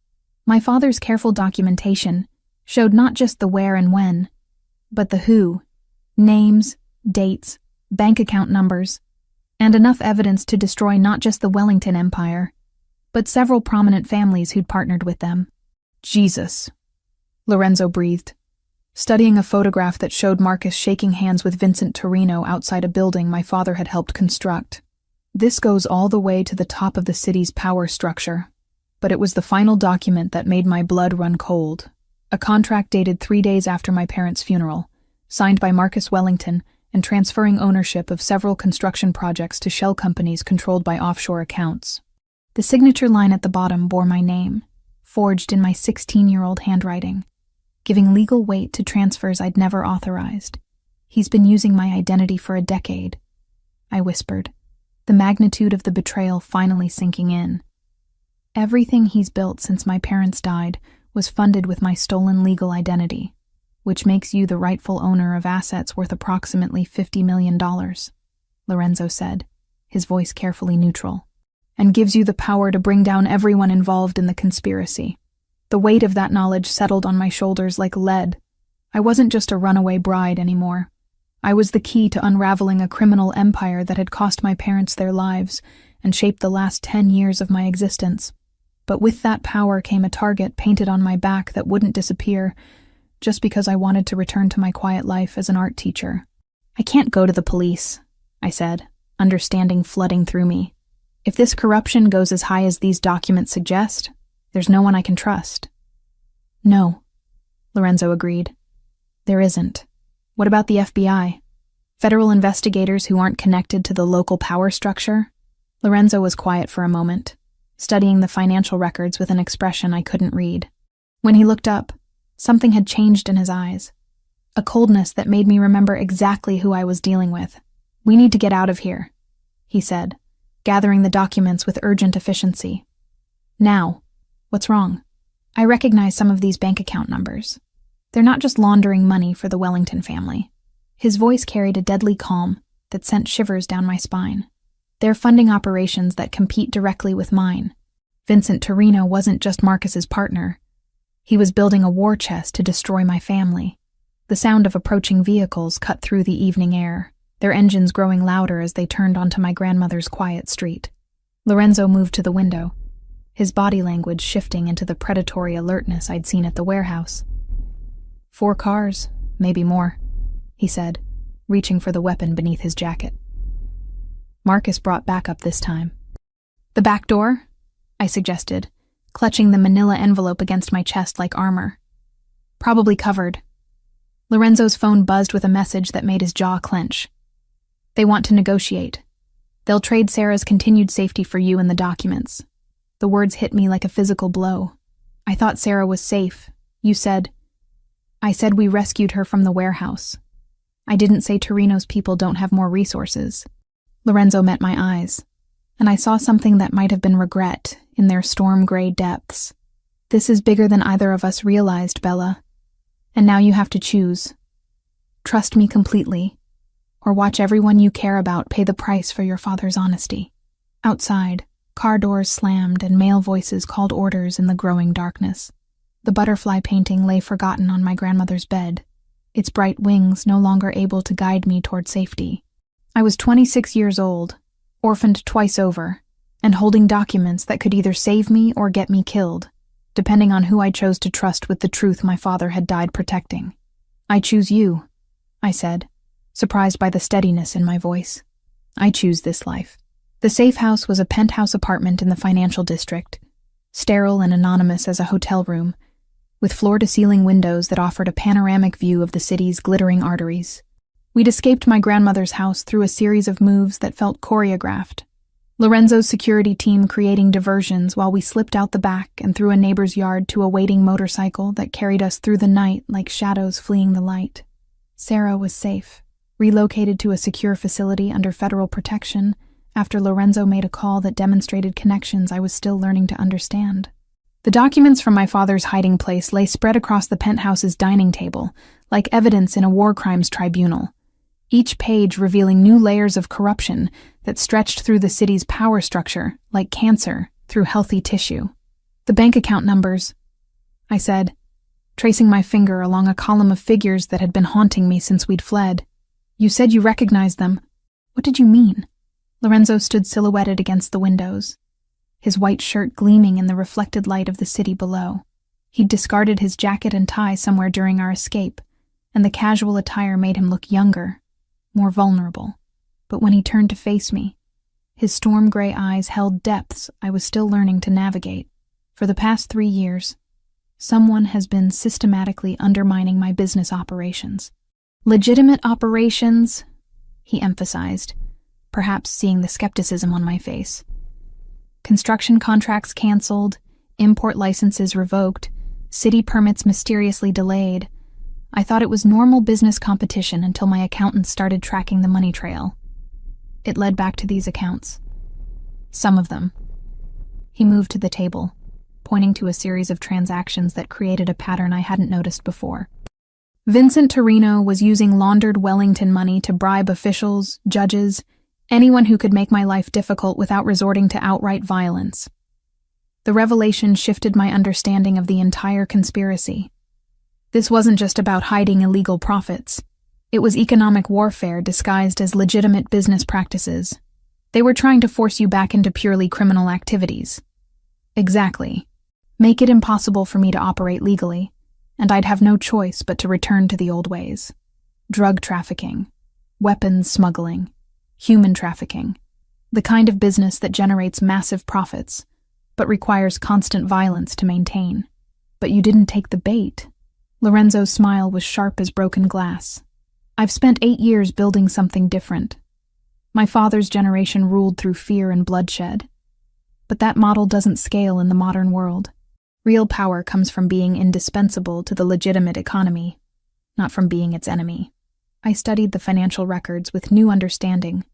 My father's careful documentation showed not just the where and when, but the who, names, dates, bank account numbers, and enough evidence to destroy not just the Wellington Empire, but several prominent families who'd partnered with them. Jesus, Lorenzo breathed, studying a photograph that showed Marcus shaking hands with Vincent Torino outside a building my father had helped construct. This goes all the way to the top of the city's power structure, but it was the final document that made my blood run cold. A contract dated 3 days after my parents' funeral, signed by Marcus Wellington and transferring ownership of several construction projects to shell companies controlled by offshore accounts. The signature line at the bottom bore my name, forged in my 16-year-old handwriting, giving legal weight to transfers I'd never authorized. He's been using my identity for a decade, I whispered, the magnitude of the betrayal finally sinking in. Everything he's built since my parents died was funded with my stolen legal identity, which makes you the rightful owner of assets worth approximately $50 million, Lorenzo said, his voice carefully neutral, and gives you the power to bring down everyone involved in the conspiracy. The weight of that knowledge settled on my shoulders like lead. I wasn't just a runaway bride anymore. I was the key to unraveling a criminal empire that had cost my parents their lives and shaped the last 10 years of my existence. But with that power came a target painted on my back that wouldn't disappear, just because I wanted to return to my quiet life as an art teacher. I can't go to the police, I said, understanding flooding through me. If this corruption goes as high as these documents suggest, there's no one I can trust. No, Lorenzo agreed. There isn't. What about the FBI? Federal investigators who aren't connected to the local power structure? Lorenzo was quiet for a moment, studying the financial records with an expression I couldn't read. When he looked up, something had changed in his eyes. A coldness that made me remember exactly who I was dealing with. We need to get out of here, he said, gathering the documents with urgent efficiency. Now, what's wrong? I recognize some of these bank account numbers. They're not just laundering money for the Wellington family. His voice carried a deadly calm that sent shivers down my spine. They're funding operations that compete directly with mine. Vincent Torino wasn't just Marcus's partner. He was building a war chest to destroy my family. The sound of approaching vehicles cut through the evening air, their engines growing louder as they turned onto my grandmother's quiet street. Lorenzo moved to the window, his body language shifting into the predatory alertness I'd seen at the warehouse. 4 cars, maybe more, he said, reaching for the weapon beneath his jacket. Marcus brought backup this time. The back door? I suggested, clutching the manila envelope against my chest like armor. Probably covered. Lorenzo's phone buzzed with a message that made his jaw clench. They want to negotiate. They'll trade Sarah's continued safety for you and the documents. The words hit me like a physical blow. I thought Sarah was safe. You said... I said we rescued her from the warehouse. I didn't say Torino's people don't have more resources. Lorenzo met my eyes, and I saw something that might have been regret in their storm-gray depths. This is bigger than either of us realized, Bella. And now you have to choose. Trust me completely, or watch everyone you care about pay the price for your father's honesty. Outside, car doors slammed and male voices called orders in the growing darkness. The butterfly painting lay forgotten on my grandmother's bed, its bright wings no longer able to guide me toward safety. I was 26 years old, orphaned twice over, and holding documents that could either save me or get me killed, depending on who I chose to trust with the truth my father had died protecting. I choose you, I said, surprised by the steadiness in my voice. I choose this life. The safe house was a penthouse apartment in the financial district, sterile and anonymous as a hotel room, with floor-to-ceiling windows that offered a panoramic view of the city's glittering arteries. We'd escaped my grandmother's house through a series of moves that felt choreographed. Lorenzo's security team creating diversions while we slipped out the back and through a neighbor's yard to a waiting motorcycle that carried us through the night like shadows fleeing the light. Sarah was safe, relocated to a secure facility under federal protection after Lorenzo made a call that demonstrated connections I was still learning to understand. The documents from my father's hiding place lay spread across the penthouse's dining table, like evidence in a war crimes tribunal, each page revealing new layers of corruption that stretched through the city's power structure like cancer through healthy tissue. "The bank account numbers," I said, tracing my finger along a column of figures that had been haunting me since we'd fled. "You said you recognized them. What did you mean?" Lorenzo stood silhouetted against the windows, his white shirt gleaming in the reflected light of the city below. He'd discarded his jacket and tie somewhere during our escape, and the casual attire made him look younger, more vulnerable. But when he turned to face me, his storm-gray eyes held depths I was still learning to navigate. "For the past 3 years, someone has been systematically undermining my business operations." "Legitimate operations," he emphasized, perhaps seeing the skepticism on my face. "Construction contracts canceled, import licenses revoked, city permits mysteriously delayed. I thought it was normal business competition until my accountant started tracking the money trail. It led back to these accounts. Some of them." He moved to the table, pointing to a series of transactions that created a pattern I hadn't noticed before. Vincent Torino was using laundered Wellington money to bribe officials, judges, anyone who could make my life difficult without resorting to outright violence. The revelation shifted my understanding of the entire conspiracy. This wasn't just about hiding illegal profits. It was economic warfare disguised as legitimate business practices. They were trying to force you back into purely criminal activities. Exactly. Make it impossible for me to operate legally, and I'd have no choice but to return to the old ways. Drug trafficking, weapons smuggling, human trafficking, the kind of business that generates massive profits, but requires constant violence to maintain. "But you didn't take the bait." Lorenzo's smile was sharp as broken glass. "I've spent 8 years building something different. My father's generation ruled through fear and bloodshed. But that model doesn't scale in the modern world. Real power comes from being indispensable to the legitimate economy, not from being its enemy." I studied the financial records with new understanding,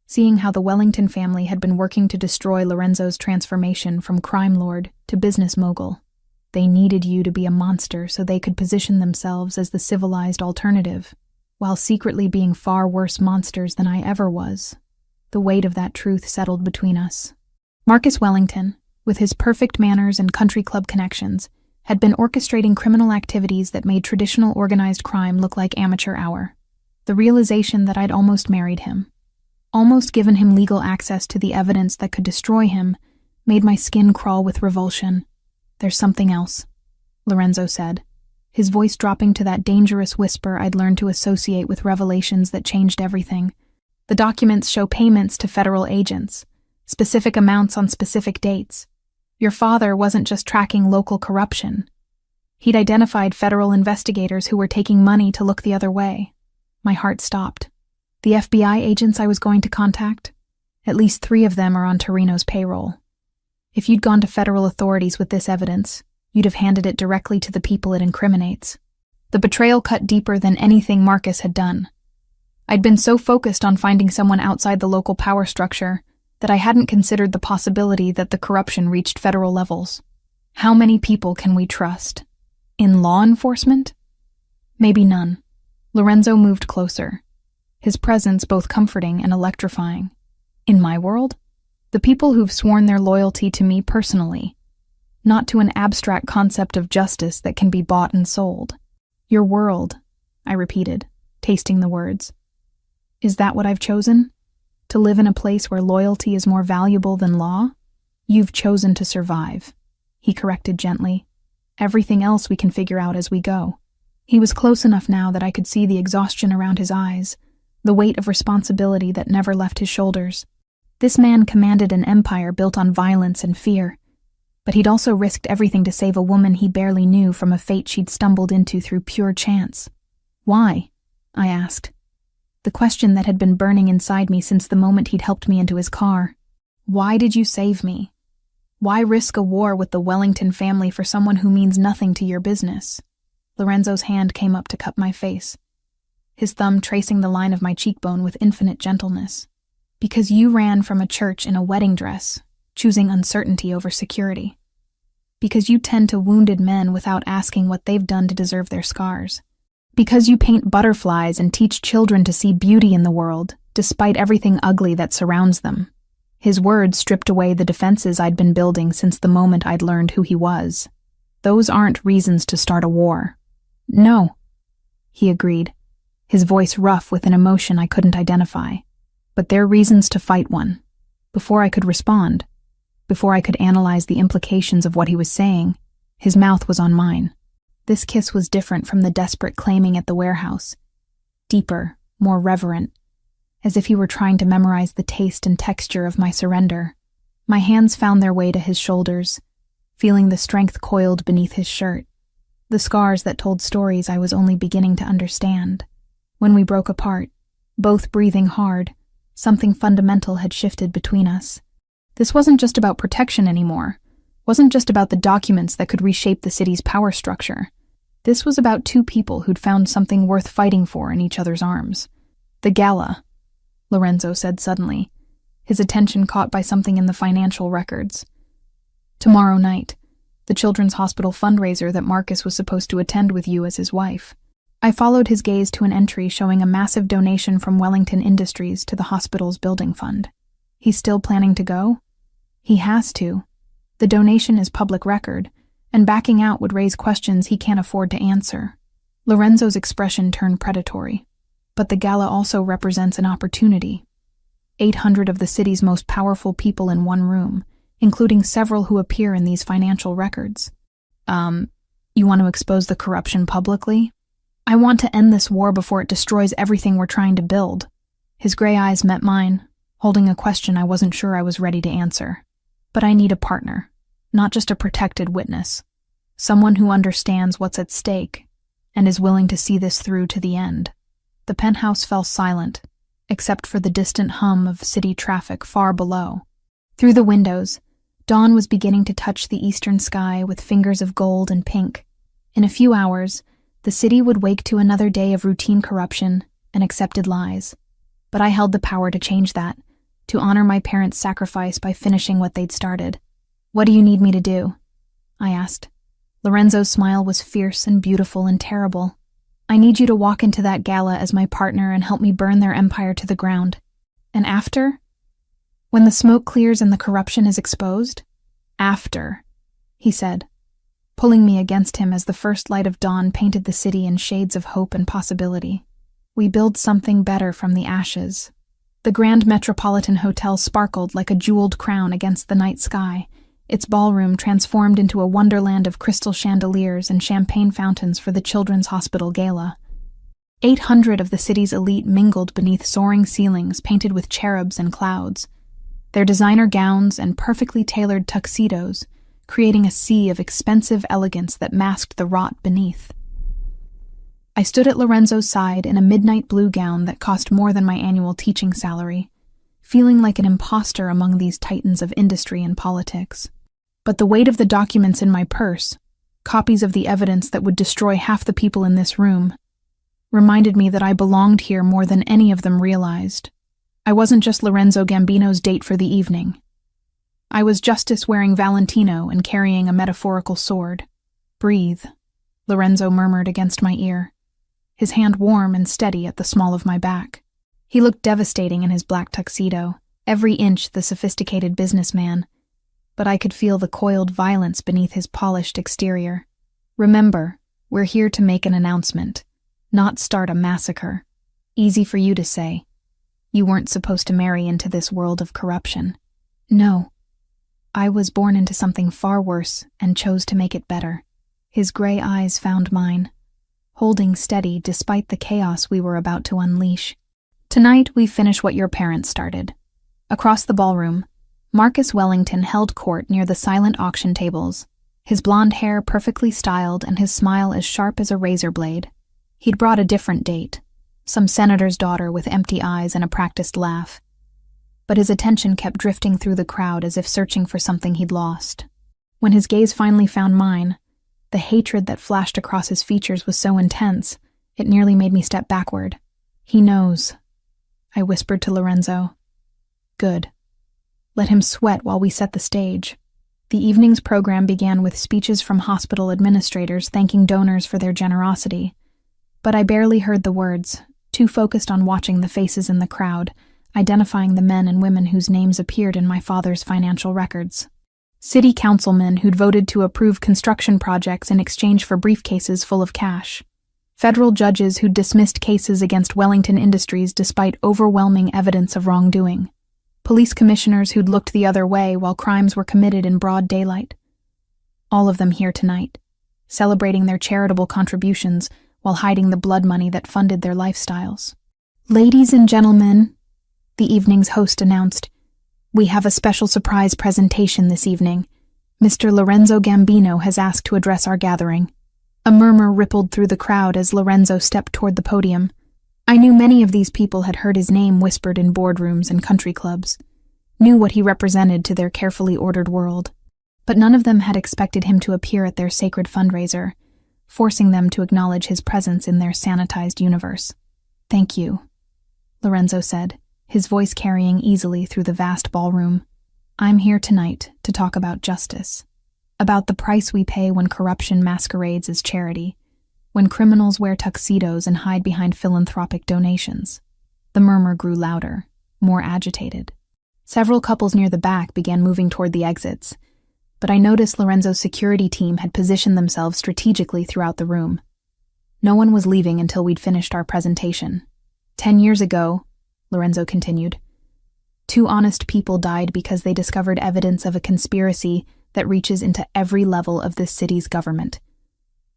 seeing how the Wellington family had been working to destroy Lorenzo's transformation from crime lord to business mogul. They needed you to be a monster so they could position themselves as the civilized alternative, while secretly being far worse monsters than I ever was. The weight of that truth settled between us. Marcus Wellington, with his perfect manners and country club connections, had been orchestrating criminal activities that made traditional organized crime look like amateur hour. The realization that I'd almost married him, almost given him legal access to the evidence that could destroy him, made my skin crawl with revulsion. "There's something else," Lorenzo said, his voice dropping to that dangerous whisper I'd learned to associate with revelations that changed everything. "The documents show payments to federal agents, specific amounts on specific dates. Your father wasn't just tracking local corruption. He'd identified federal investigators who were taking money to look the other way." My heart stopped. The FBI agents I was going to contact? At least 3 of them are on Torino's payroll. If you'd gone to federal authorities with this evidence, you'd have handed it directly to the people it incriminates. The betrayal cut deeper than anything Marcus had done. I'd been so focused on finding someone outside the local power structure that I hadn't considered the possibility that the corruption reached federal levels. How many people can we trust? In law enforcement? Maybe none. Lorenzo moved closer, his presence both comforting and electrifying. In my world? The people who've sworn their loyalty to me personally, not to an abstract concept of justice that can be bought and sold. "Your world," I repeated, tasting the words. "Is that what I've chosen? To live in a place where loyalty is more valuable than law? You've chosen to survive," he corrected gently. "Everything else we can figure out as we go." He was close enough now that I could see the exhaustion around his eyes, the weight of responsibility that never left his shoulders. This man commanded an empire built on violence and fear, but he'd also risked everything to save a woman he barely knew from a fate she'd stumbled into through pure chance. "Why?" I asked, the question that had been burning inside me since the moment he'd helped me into his car. "Why did you save me? Why risk a war with the Wellington family for someone who means nothing to your business?" Lorenzo's hand came up to cup my face. his thumb tracing the line of my cheekbone with infinite gentleness. Because you ran from a church in a wedding dress, choosing uncertainty over security. Because you tend to wounded men without asking what they've done to deserve their scars. Because you paint butterflies and teach children to see beauty in the world, despite everything ugly that surrounds them. His words stripped away the defenses I'd been building since the moment I'd learned who he was. Those aren't reasons to start a war. No, he agreed, his voice rough with an emotion I couldn't identify. But they're reasons to fight one. Before I could respond, before I could analyze the implications of what he was saying, his mouth was on mine. This kiss was different from the desperate claiming at the warehouse. Deeper, more reverent, as if he were trying to memorize the taste and texture of my surrender. My hands found their way to his shoulders, feeling the strength coiled beneath his shirt, the scars that told stories I was only beginning to understand. When we broke apart, both breathing hard, something fundamental had shifted between us. This wasn't just about protection anymore, wasn't just about the documents that could reshape the city's power structure. This was about two people who'd found something worth fighting for in each other's arms. The gala, Lorenzo said suddenly, his attention caught by something in the financial records. Tomorrow night, the Children's Hospital fundraiser that Marcus was supposed to attend with you as his wife. I followed his gaze to an entry showing a massive donation from Wellington Industries to the hospital's building fund. He's still planning to go? He has to. The donation is public record, and backing out would raise questions he can't afford to answer. Lorenzo's expression turned predatory. But the gala also represents an opportunity. 800 of the city's most powerful people in one room, including several who appear in these financial records. You want to expose the corruption publicly? I want to end this war before it destroys everything we're trying to build. His gray eyes met mine, holding a question I wasn't sure I was ready to answer. But I need a partner, not just a protected witness. Someone who understands what's at stake and is willing to see this through to the end. The penthouse fell silent, except for the distant hum of city traffic far below. Through the windows, dawn was beginning to touch the eastern sky with fingers of gold and pink. In a few hours, the city would wake to another day of routine corruption and accepted lies. But I held the power to change that, to honor my parents' sacrifice by finishing what they'd started. What do you need me to do? I asked. Lorenzo's smile was fierce and beautiful and terrible. I need you to walk into that gala as my partner and help me burn their empire to the ground. And after? When the smoke clears and the corruption is exposed? After, he said, pulling me against him as the first light of dawn painted the city in shades of hope and possibility. We build something better from the ashes. The Grand Metropolitan Hotel sparkled like a jeweled crown against the night sky, its ballroom transformed into a wonderland of crystal chandeliers and champagne fountains for the Children's Hospital Gala. 800 of the city's elite mingled beneath soaring ceilings painted with cherubs and clouds, their designer gowns and perfectly tailored tuxedos creating a sea of expensive elegance that masked the rot beneath. I stood at Lorenzo's side in a midnight blue gown that cost more than my annual teaching salary, feeling like an imposter among these titans of industry and politics. But the weight of the documents in my purse, copies of the evidence that would destroy half the people in this room, reminded me that I belonged here more than any of them realized. I wasn't just Lorenzo Gambino's date for the evening. I was Justice wearing Valentino and carrying a metaphorical sword. Breathe, Lorenzo murmured against my ear, his hand warm and steady at the small of my back. He looked devastating in his black tuxedo, every inch the sophisticated businessman, but I could feel the coiled violence beneath his polished exterior. Remember, we're here to make an announcement, not start a massacre. Easy for you to say. You weren't supposed to marry into this world of corruption. No. I was born into something far worse and chose to make it better. His gray eyes found mine, holding steady despite the chaos we were about to unleash. Tonight we finish what your parents started. Across the ballroom, Marcus Wellington held court near the silent auction tables, his blonde hair perfectly styled and his smile as sharp as a razor blade. He'd brought a different date, some senator's daughter with empty eyes and a practiced laugh. But his attention kept drifting through the crowd as if searching for something he'd lost. When his gaze finally found mine, the hatred that flashed across his features was so intense, it nearly made me step backward. He knows, I whispered to Lorenzo. Good. Let him sweat while we set the stage. The evening's program began with speeches from hospital administrators thanking donors for their generosity. But I barely heard the words, too focused on watching the faces in the crowd, identifying the men and women whose names appeared in my father's financial records. City councilmen who'd voted to approve construction projects in exchange for briefcases full of cash. Federal judges who'd dismissed cases against Wellington Industries despite overwhelming evidence of wrongdoing. Police commissioners who'd looked the other way while crimes were committed in broad daylight. All of them here tonight, celebrating their charitable contributions while hiding the blood money that funded their lifestyles. Ladies and gentlemen, the evening's host announced, we have a special surprise presentation this evening. Mr. Lorenzo Gambino has asked to address our gathering. A murmur rippled through the crowd as Lorenzo stepped toward the podium. I knew many of these people had heard his name whispered in boardrooms and country clubs, knew what he represented to their carefully ordered world, but none of them had expected him to appear at their sacred fundraiser, forcing them to acknowledge his presence in their sanitized universe. Thank you, Lorenzo said, his voice carrying easily through the vast ballroom. I'm here tonight to talk about justice, about the price we pay when corruption masquerades as charity, when criminals wear tuxedos and hide behind philanthropic donations. The murmur grew louder, more agitated. Several couples near the back began moving toward the exits, but I noticed Lorenzo's security team had positioned themselves strategically throughout the room. No one was leaving until we'd finished our presentation. 10 years ago, Lorenzo continued, 2 honest people died because they discovered evidence of a conspiracy that reaches into every level of this city's government.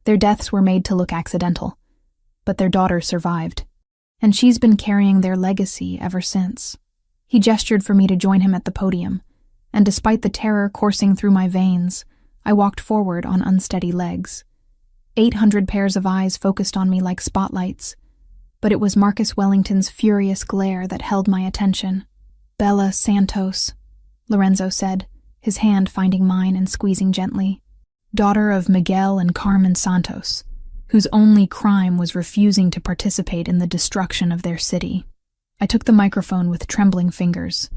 Their deaths were made to look accidental, but their daughter survived, and she's been carrying their legacy ever since. He gestured for me to join him at the podium, and despite the terror coursing through my veins, I walked forward on unsteady legs. 800 pairs of eyes focused on me like spotlights, but it was Marcus Wellington's furious glare that held my attention. Bella Santos, Lorenzo said, his hand finding mine and squeezing gently. Daughter of Miguel and Carmen Santos, whose only crime was refusing to participate in the destruction of their city. I took the microphone with trembling fingers,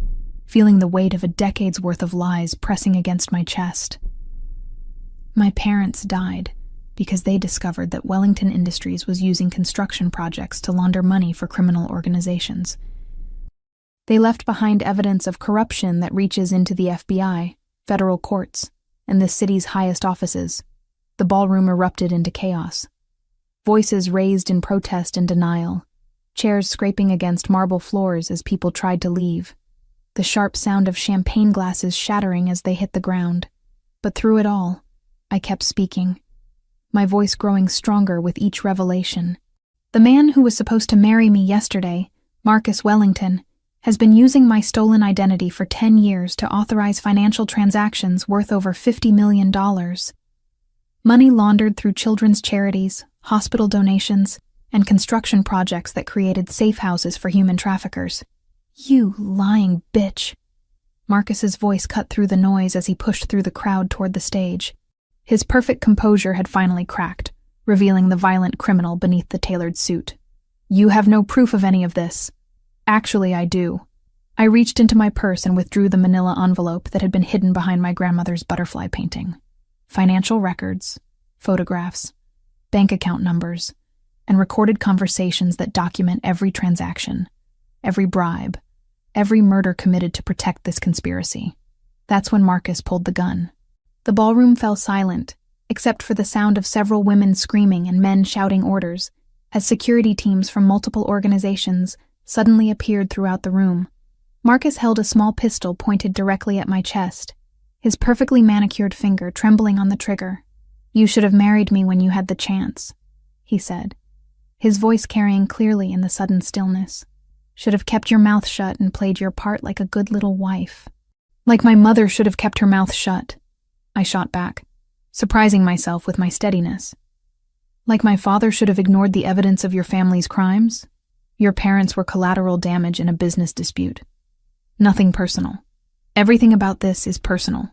feeling the weight of a decade's worth of lies pressing against my chest. My parents died because they discovered that Wellington Industries was using construction projects to launder money for criminal organizations. They left behind evidence of corruption that reaches into the FBI, federal courts, and this city's highest offices. The ballroom erupted into chaos. Voices raised in protest and denial, chairs scraping against marble floors as people tried to leave, the sharp sound of champagne glasses shattering as they hit the ground. But through it all, I kept speaking, my voice growing stronger with each revelation. The man who was supposed to marry me yesterday, Marcus Wellington, has been using my stolen identity for 10 years to authorize financial transactions worth over $50 million. Money laundered through children's charities, hospital donations, and construction projects that created safe houses for human traffickers. You lying bitch. Marcus's voice cut through the noise as he pushed through the crowd toward the stage. His perfect composure had finally cracked, revealing the violent criminal beneath the tailored suit. You have no proof of any of this. Actually, I do. I reached into my purse and withdrew the manila envelope that had been hidden behind my grandmother's butterfly painting. Financial records, photographs, bank account numbers, and recorded conversations that document every transaction, every bribe, every murder committed to protect this conspiracy. That's when Marcus pulled the gun. The ballroom fell silent, except for the sound of several women screaming and men shouting orders, as security teams from multiple organizations suddenly appeared throughout the room. Marcus held a small pistol pointed directly at my chest, his perfectly manicured finger trembling on the trigger. You should have married me when you had the chance, he said, his voice carrying clearly in the sudden stillness. Should have kept your mouth shut and played your part like a good little wife. Like my mother should have kept her mouth shut, I shot back, surprising myself with my steadiness. Like my father should have ignored the evidence of your family's crimes? Your parents were collateral damage in a business dispute. Nothing personal. Everything about this is personal.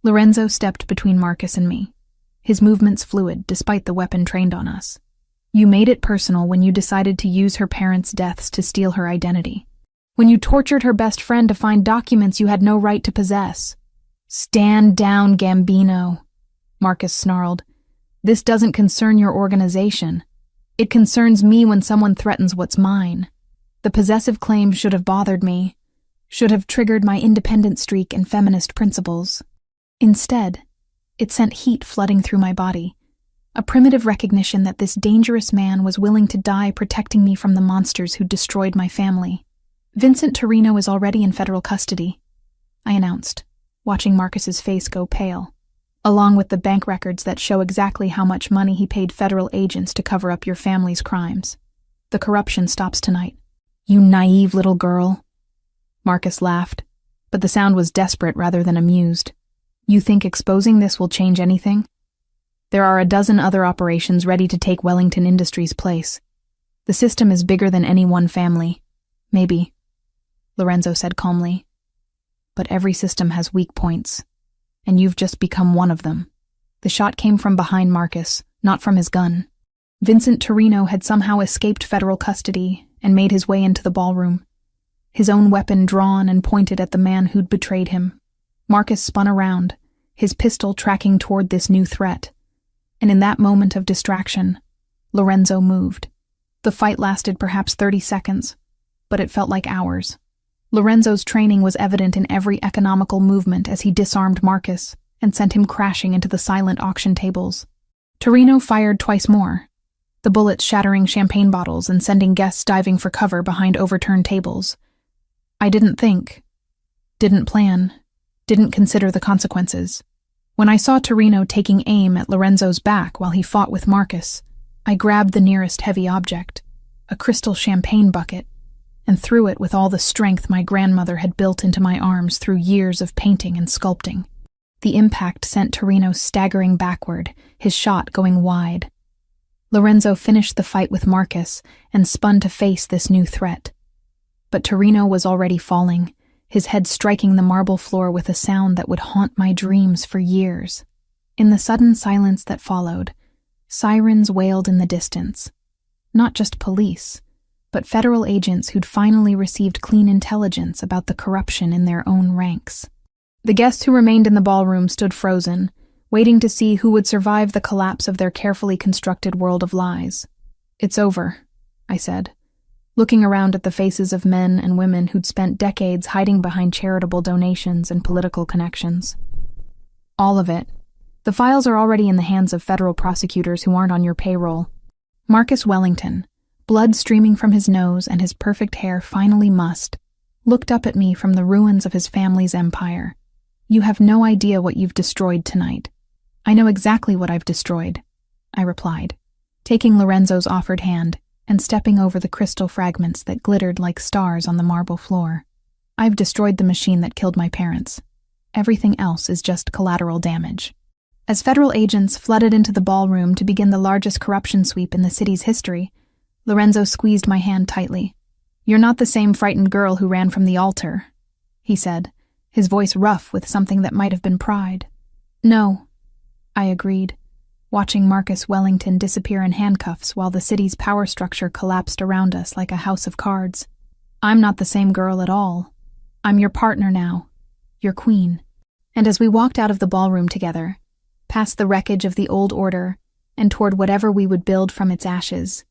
Lorenzo stepped between Marcus and me, his movements fluid despite the weapon trained on us. You made it personal when you decided to use her parents' deaths to steal her identity. When you tortured her best friend to find documents you had no right to possess. Stand down, Gambino, Marcus snarled. This doesn't concern your organization. It concerns me when someone threatens what's mine. The possessive claim should have bothered me, should have triggered my independent streak and feminist principles. Instead, it sent heat flooding through my body, a primitive recognition that this dangerous man was willing to die protecting me from the monsters who destroyed my family. Vincent Torino is already in federal custody, I announced, watching Marcus's face go pale, along with the bank records that show exactly how much money he paid federal agents to cover up your family's crimes. The corruption stops tonight. You naive little girl. Marcus laughed, but the sound was desperate rather than amused. You think exposing this will change anything? There are a dozen other operations ready to take Wellington Industries' place. The system is bigger than any one family. Maybe, Lorenzo said calmly. But every system has weak points, and you've just become one of them. The shot came from behind Marcus, not from his gun. Vincent Torino had somehow escaped federal custody and made his way into the ballroom, his own weapon drawn and pointed at the man who'd betrayed him. Marcus spun around, his pistol tracking toward this new threat. And in that moment of distraction, Lorenzo moved. The fight lasted perhaps 30 seconds, but it felt like hours. Lorenzo's training was evident in every economical movement as he disarmed Marcus and sent him crashing into the silent auction tables. Torino fired twice more, the bullets shattering champagne bottles and sending guests diving for cover behind overturned tables. I didn't think, didn't plan, didn't consider the consequences. When I saw Torino taking aim at Lorenzo's back while he fought with Marcus, I grabbed the nearest heavy object, a crystal champagne bucket, and threw it with all the strength my grandmother had built into my arms through years of painting and sculpting. The impact sent Torino staggering backward, his shot going wide. Lorenzo finished the fight with Marcus and spun to face this new threat. But Torino was already falling, his head striking the marble floor with a sound that would haunt my dreams for years. In the sudden silence that followed, sirens wailed in the distance. Not just police, but federal agents who'd finally received clean intelligence about the corruption in their own ranks. The guests who remained in the ballroom stood frozen, waiting to see who would survive the collapse of their carefully constructed world of lies. It's over, I said, looking around at the faces of men and women who'd spent decades hiding behind charitable donations and political connections. All of it. The files are already in the hands of federal prosecutors who aren't on your payroll. Marcus Wellington, blood streaming from his nose and his perfect hair finally mussed, looked up at me from the ruins of his family's empire. You have no idea what you've destroyed tonight. I know exactly what I've destroyed, I replied, taking Lorenzo's offered hand and stepping over the crystal fragments that glittered like stars on the marble floor. I've destroyed the machine that killed my parents. Everything else is just collateral damage. As federal agents flooded into the ballroom to begin the largest corruption sweep in the city's history, Lorenzo squeezed my hand tightly. You're not the same frightened girl who ran from the altar, he said, his voice rough with something that might have been pride. No, I agreed, watching Marcus Wellington disappear in handcuffs while the city's power structure collapsed around us like a house of cards. I'm not the same girl at all. I'm your partner now, your queen. And as we walked out of the ballroom together, past the wreckage of the old order and toward whatever we would build from its ashes,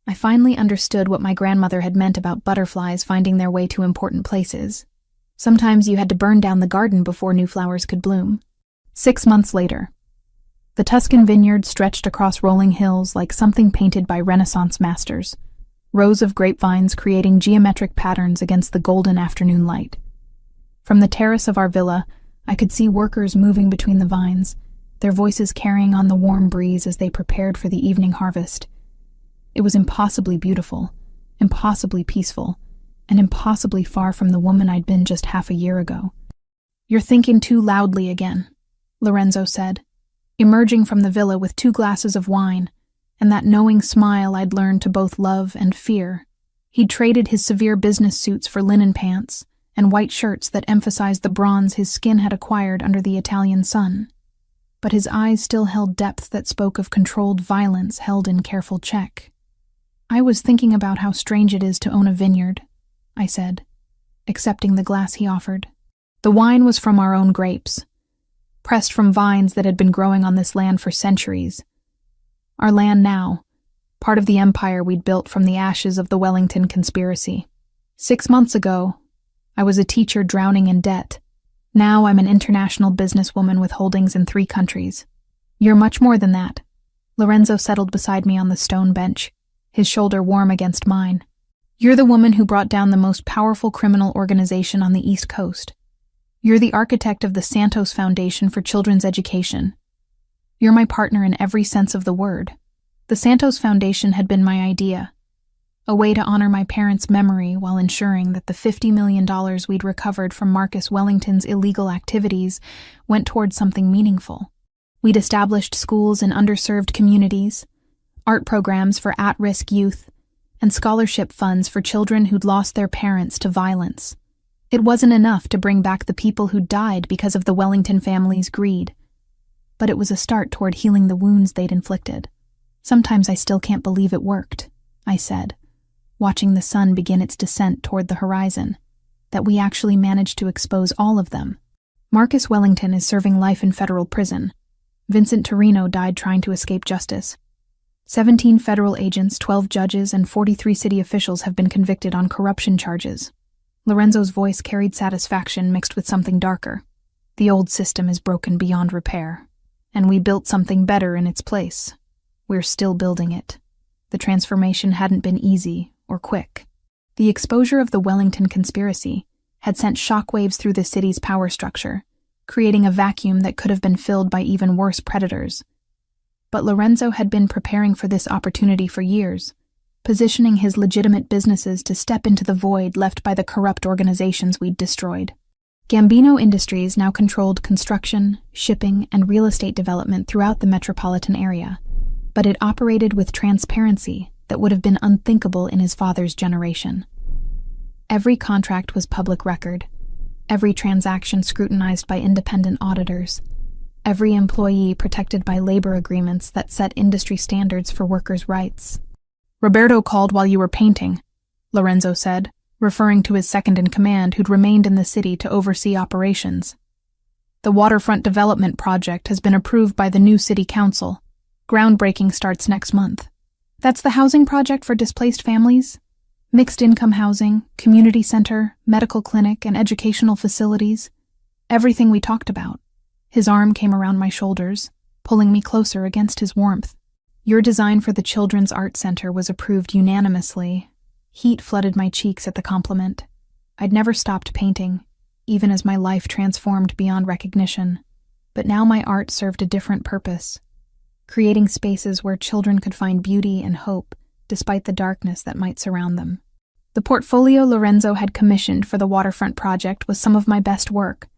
I finally understood what my grandmother had meant about butterflies finding their way to important places. Sometimes you had to burn down the garden before new flowers could bloom. 6 months later, the Tuscan vineyard stretched across rolling hills like something painted by Renaissance masters, rows of grapevines creating geometric patterns against the golden afternoon light. From the terrace of our villa, I could see workers moving between the vines, their voices carrying on the warm breeze as they prepared for the evening harvest. It was impossibly beautiful, impossibly peaceful, and impossibly far from the woman I'd been just half a year ago. You're thinking too loudly again, Lorenzo said, emerging from the villa with 2 glasses of wine, and that knowing smile I'd learned to both love and fear. He'd traded his severe business suits for linen pants and white shirts that emphasized the bronze his skin had acquired under the Italian sun. but his eyes still held depth that spoke of controlled violence held in careful check. "I was thinking about how strange it is to own a vineyard," I said, accepting the glass he offered. The wine was from our own grapes, pressed from vines that had been growing on this land for centuries. Our land now, part of the empire we'd built from the ashes of the Wellington conspiracy. 6 months ago, I was a teacher drowning in debt. Now I'm an international businesswoman with holdings in 3 countries. You're much more than that. Lorenzo settled beside me on the stone bench, his shoulder warm against mine. You're the woman who brought down the most powerful criminal organization on the East Coast. You're the architect of the Santos Foundation for Children's Education. You're my partner in every sense of the word. The Santos Foundation had been my idea, a way to honor my parents' memory while ensuring that the $50 million we'd recovered from Marcus Wellington's illegal activities went toward something meaningful. We'd established schools in underserved communities, art programs for at-risk youth, and scholarship funds for children who'd lost their parents to violence. It wasn't enough to bring back the people who'd died because of the Wellington family's greed, but it was a start toward healing the wounds they'd inflicted. "Sometimes I still can't believe it worked," I said, watching the sun begin its descent toward the horizon, "that we actually managed to expose all of them. Marcus Wellington is serving life in federal prison. Vincent Torino died trying to escape justice. 17 federal agents, 12 judges, and 43 city officials have been convicted on corruption charges." Lorenzo's voice carried satisfaction mixed with something darker. "The old system is broken beyond repair, and we built something better in its place. We're still building it. The transformation hadn't been easy or quick. The exposure of the Wellington conspiracy had sent shockwaves through the city's power structure, creating a vacuum that could have been filled by even worse predators. But Lorenzo had been preparing for this opportunity for years, positioning his legitimate businesses to step into the void left by the corrupt organizations we'd destroyed. Gambino Industries now controlled construction, shipping, and real estate development throughout the metropolitan area, but it operated with transparency that would have been unthinkable in his father's generation. Every contract was public record, every transaction scrutinized by independent auditors, every employee protected by labor agreements that set industry standards for workers' rights. "Roberto called while you were painting," Lorenzo said, referring to his second-in-command who'd remained in the city to oversee operations. "The waterfront development project has been approved by the new city council. Groundbreaking starts next month. That's the housing project for displaced families? Mixed-income housing, community center, medical clinic, and educational facilities. Everything we talked about." His arm came around my shoulders, pulling me closer against his warmth. "Your design for the Children's Art Center was approved unanimously." Heat flooded my cheeks at the compliment. I'd never stopped painting, even as my life transformed beyond recognition. But now my art served a different purpose, creating spaces where children could find beauty and hope, despite the darkness that might surround them. The portfolio Lorenzo had commissioned for the waterfront project was some of my best work.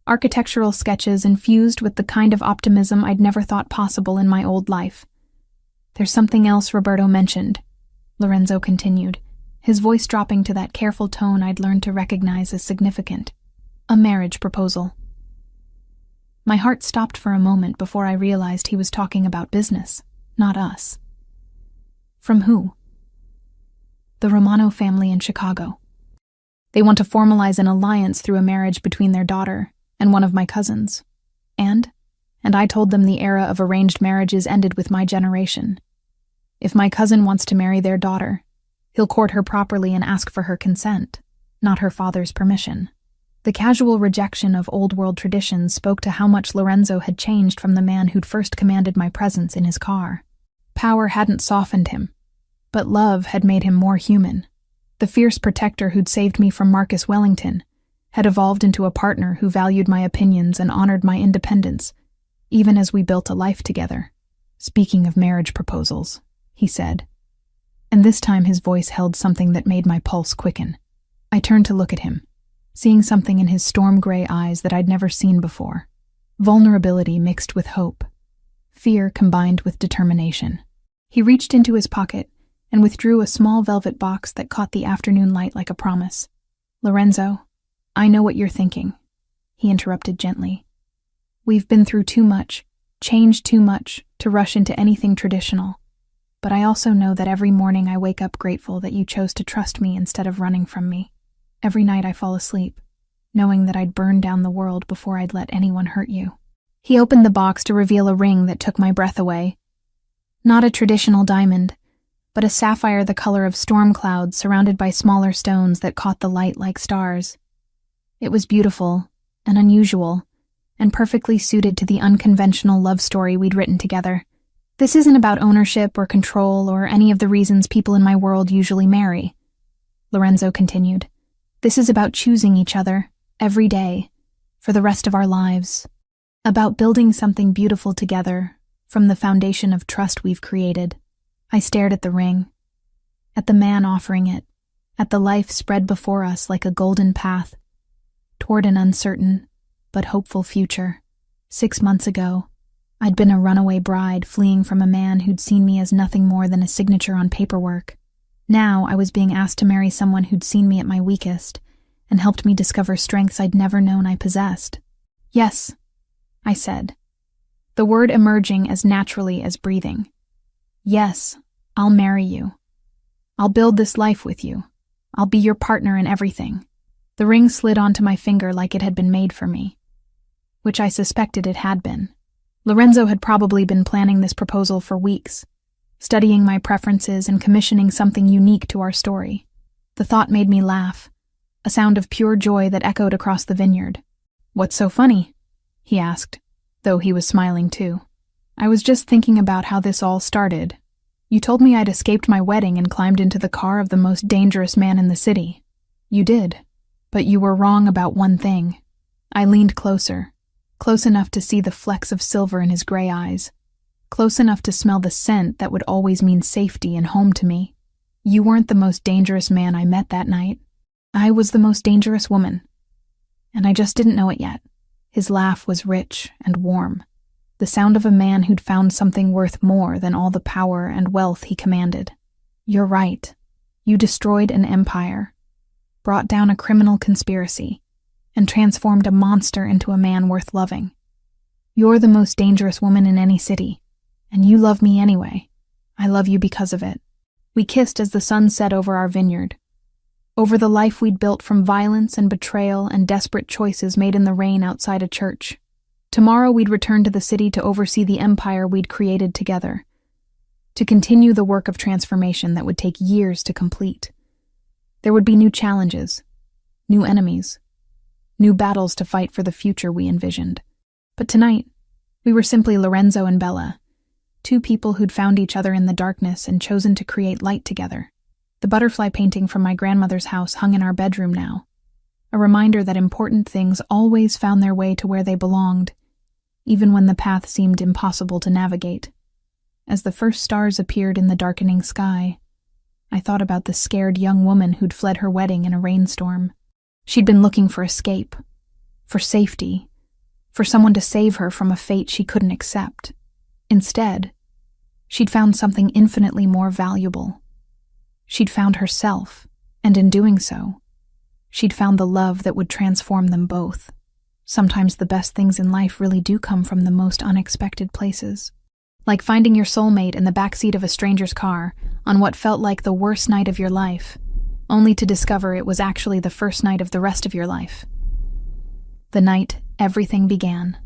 Architectural sketches infused with the kind of optimism I'd never thought possible in my old life. "There's something else Roberto mentioned," Lorenzo continued, his voice dropping to that careful tone I'd learned to recognize as significant. "A marriage proposal." My heart stopped for a moment before I realized he was talking about business, not us. "From who?" "The Romano family in Chicago. They want to formalize an alliance through a marriage between their daughter and one of my cousins. And I told them the era of arranged marriages ended with my generation. If my cousin wants to marry their daughter, he'll court her properly and ask for her consent, not her father's permission." The casual rejection of old-world traditions spoke to how much Lorenzo had changed from the man who'd first commanded my presence in his car. Power hadn't softened him, but love had made him more human. The fierce protector who'd saved me from Marcus Wellington had evolved into a partner who valued my opinions and honored my independence, even as we built a life together. "Speaking of marriage proposals," he said, and this time his voice held something that made my pulse quicken. I turned to look at him, seeing something in his storm-gray eyes that I'd never seen before. Vulnerability mixed with hope, fear combined with determination. He reached into his pocket and withdrew a small velvet box that caught the afternoon light like a promise. "Lorenzo, I know what you're thinking," he interrupted gently. "We've been through too much, changed too much to rush into anything traditional. But I also know that every morning I wake up grateful that you chose to trust me instead of running from me. Every night I fall asleep, knowing that I'd burn down the world before I'd let anyone hurt you." He opened the box to reveal a ring that took my breath away. Not a traditional diamond, but a sapphire the color of storm clouds surrounded by smaller stones that caught the light like stars. It was beautiful and unusual, and perfectly suited to the unconventional love story we'd written together. "This isn't about ownership or control or any of the reasons people in my world usually marry," Lorenzo continued. "This is about choosing each other, every day, for the rest of our lives. About building something beautiful together, from the foundation of trust we've created." I stared at the ring, at the man offering it, at the life spread before us like a golden path toward an uncertain but hopeful future. 6 months ago, I'd been a runaway bride fleeing from a man who'd seen me as nothing more than a signature on paperwork. Now I was being asked to marry someone who'd seen me at my weakest and helped me discover strengths I'd never known I possessed. "Yes," I said, the word emerging as naturally as breathing. "Yes, I'll marry you. I'll build this life with you. I'll be your partner in everything." The ring slid onto my finger like it had been made for me, which I suspected it had been. Lorenzo had probably been planning this proposal for weeks, studying my preferences and commissioning something unique to our story. The thought made me laugh, a sound of pure joy that echoed across the vineyard. "What's so funny?" he asked, though he was smiling too. "I was just thinking about how this all started. You told me I'd escaped my wedding and climbed into the car of the most dangerous man in the city. You did, but you were wrong about one thing." I leaned closer, close enough to see the flecks of silver in his gray eyes, close enough to smell the scent that would always mean safety and home to me. "You weren't the most dangerous man I met that night. I was the most dangerous woman. And I just didn't know it yet." His laugh was rich and warm, the sound of a man who'd found something worth more than all the power and wealth he commanded. "You're right. You destroyed an empire, brought down a criminal conspiracy, and transformed a monster into a man worth loving. You're the most dangerous woman in any city, and you love me anyway. I love you because of it." We kissed as the sun set over our vineyard, over the life we'd built from violence and betrayal and desperate choices made in the rain outside a church. Tomorrow we'd return to the city to oversee the empire we'd created together, to continue the work of transformation that would take years to complete. There would be new challenges, new enemies, new battles to fight for the future we envisioned. But tonight, we were simply Lorenzo and Bella, two people who'd found each other in the darkness and chosen to create light together. The butterfly painting from my grandmother's house hung in our bedroom now, a reminder that important things always found their way to where they belonged, even when the path seemed impossible to navigate. As the first stars appeared in the darkening sky, I thought about the scared young woman who'd fled her wedding in a rainstorm. She'd been looking for escape, for safety, for someone to save her from a fate she couldn't accept. Instead, she'd found something infinitely more valuable. She'd found herself, and in doing so, she'd found the love that would transform them both. Sometimes the best things in life really do come from the most unexpected places. Like finding your soulmate in the backseat of a stranger's car on what felt like the worst night of your life, only to discover it was actually the first night of the rest of your life. The night everything began.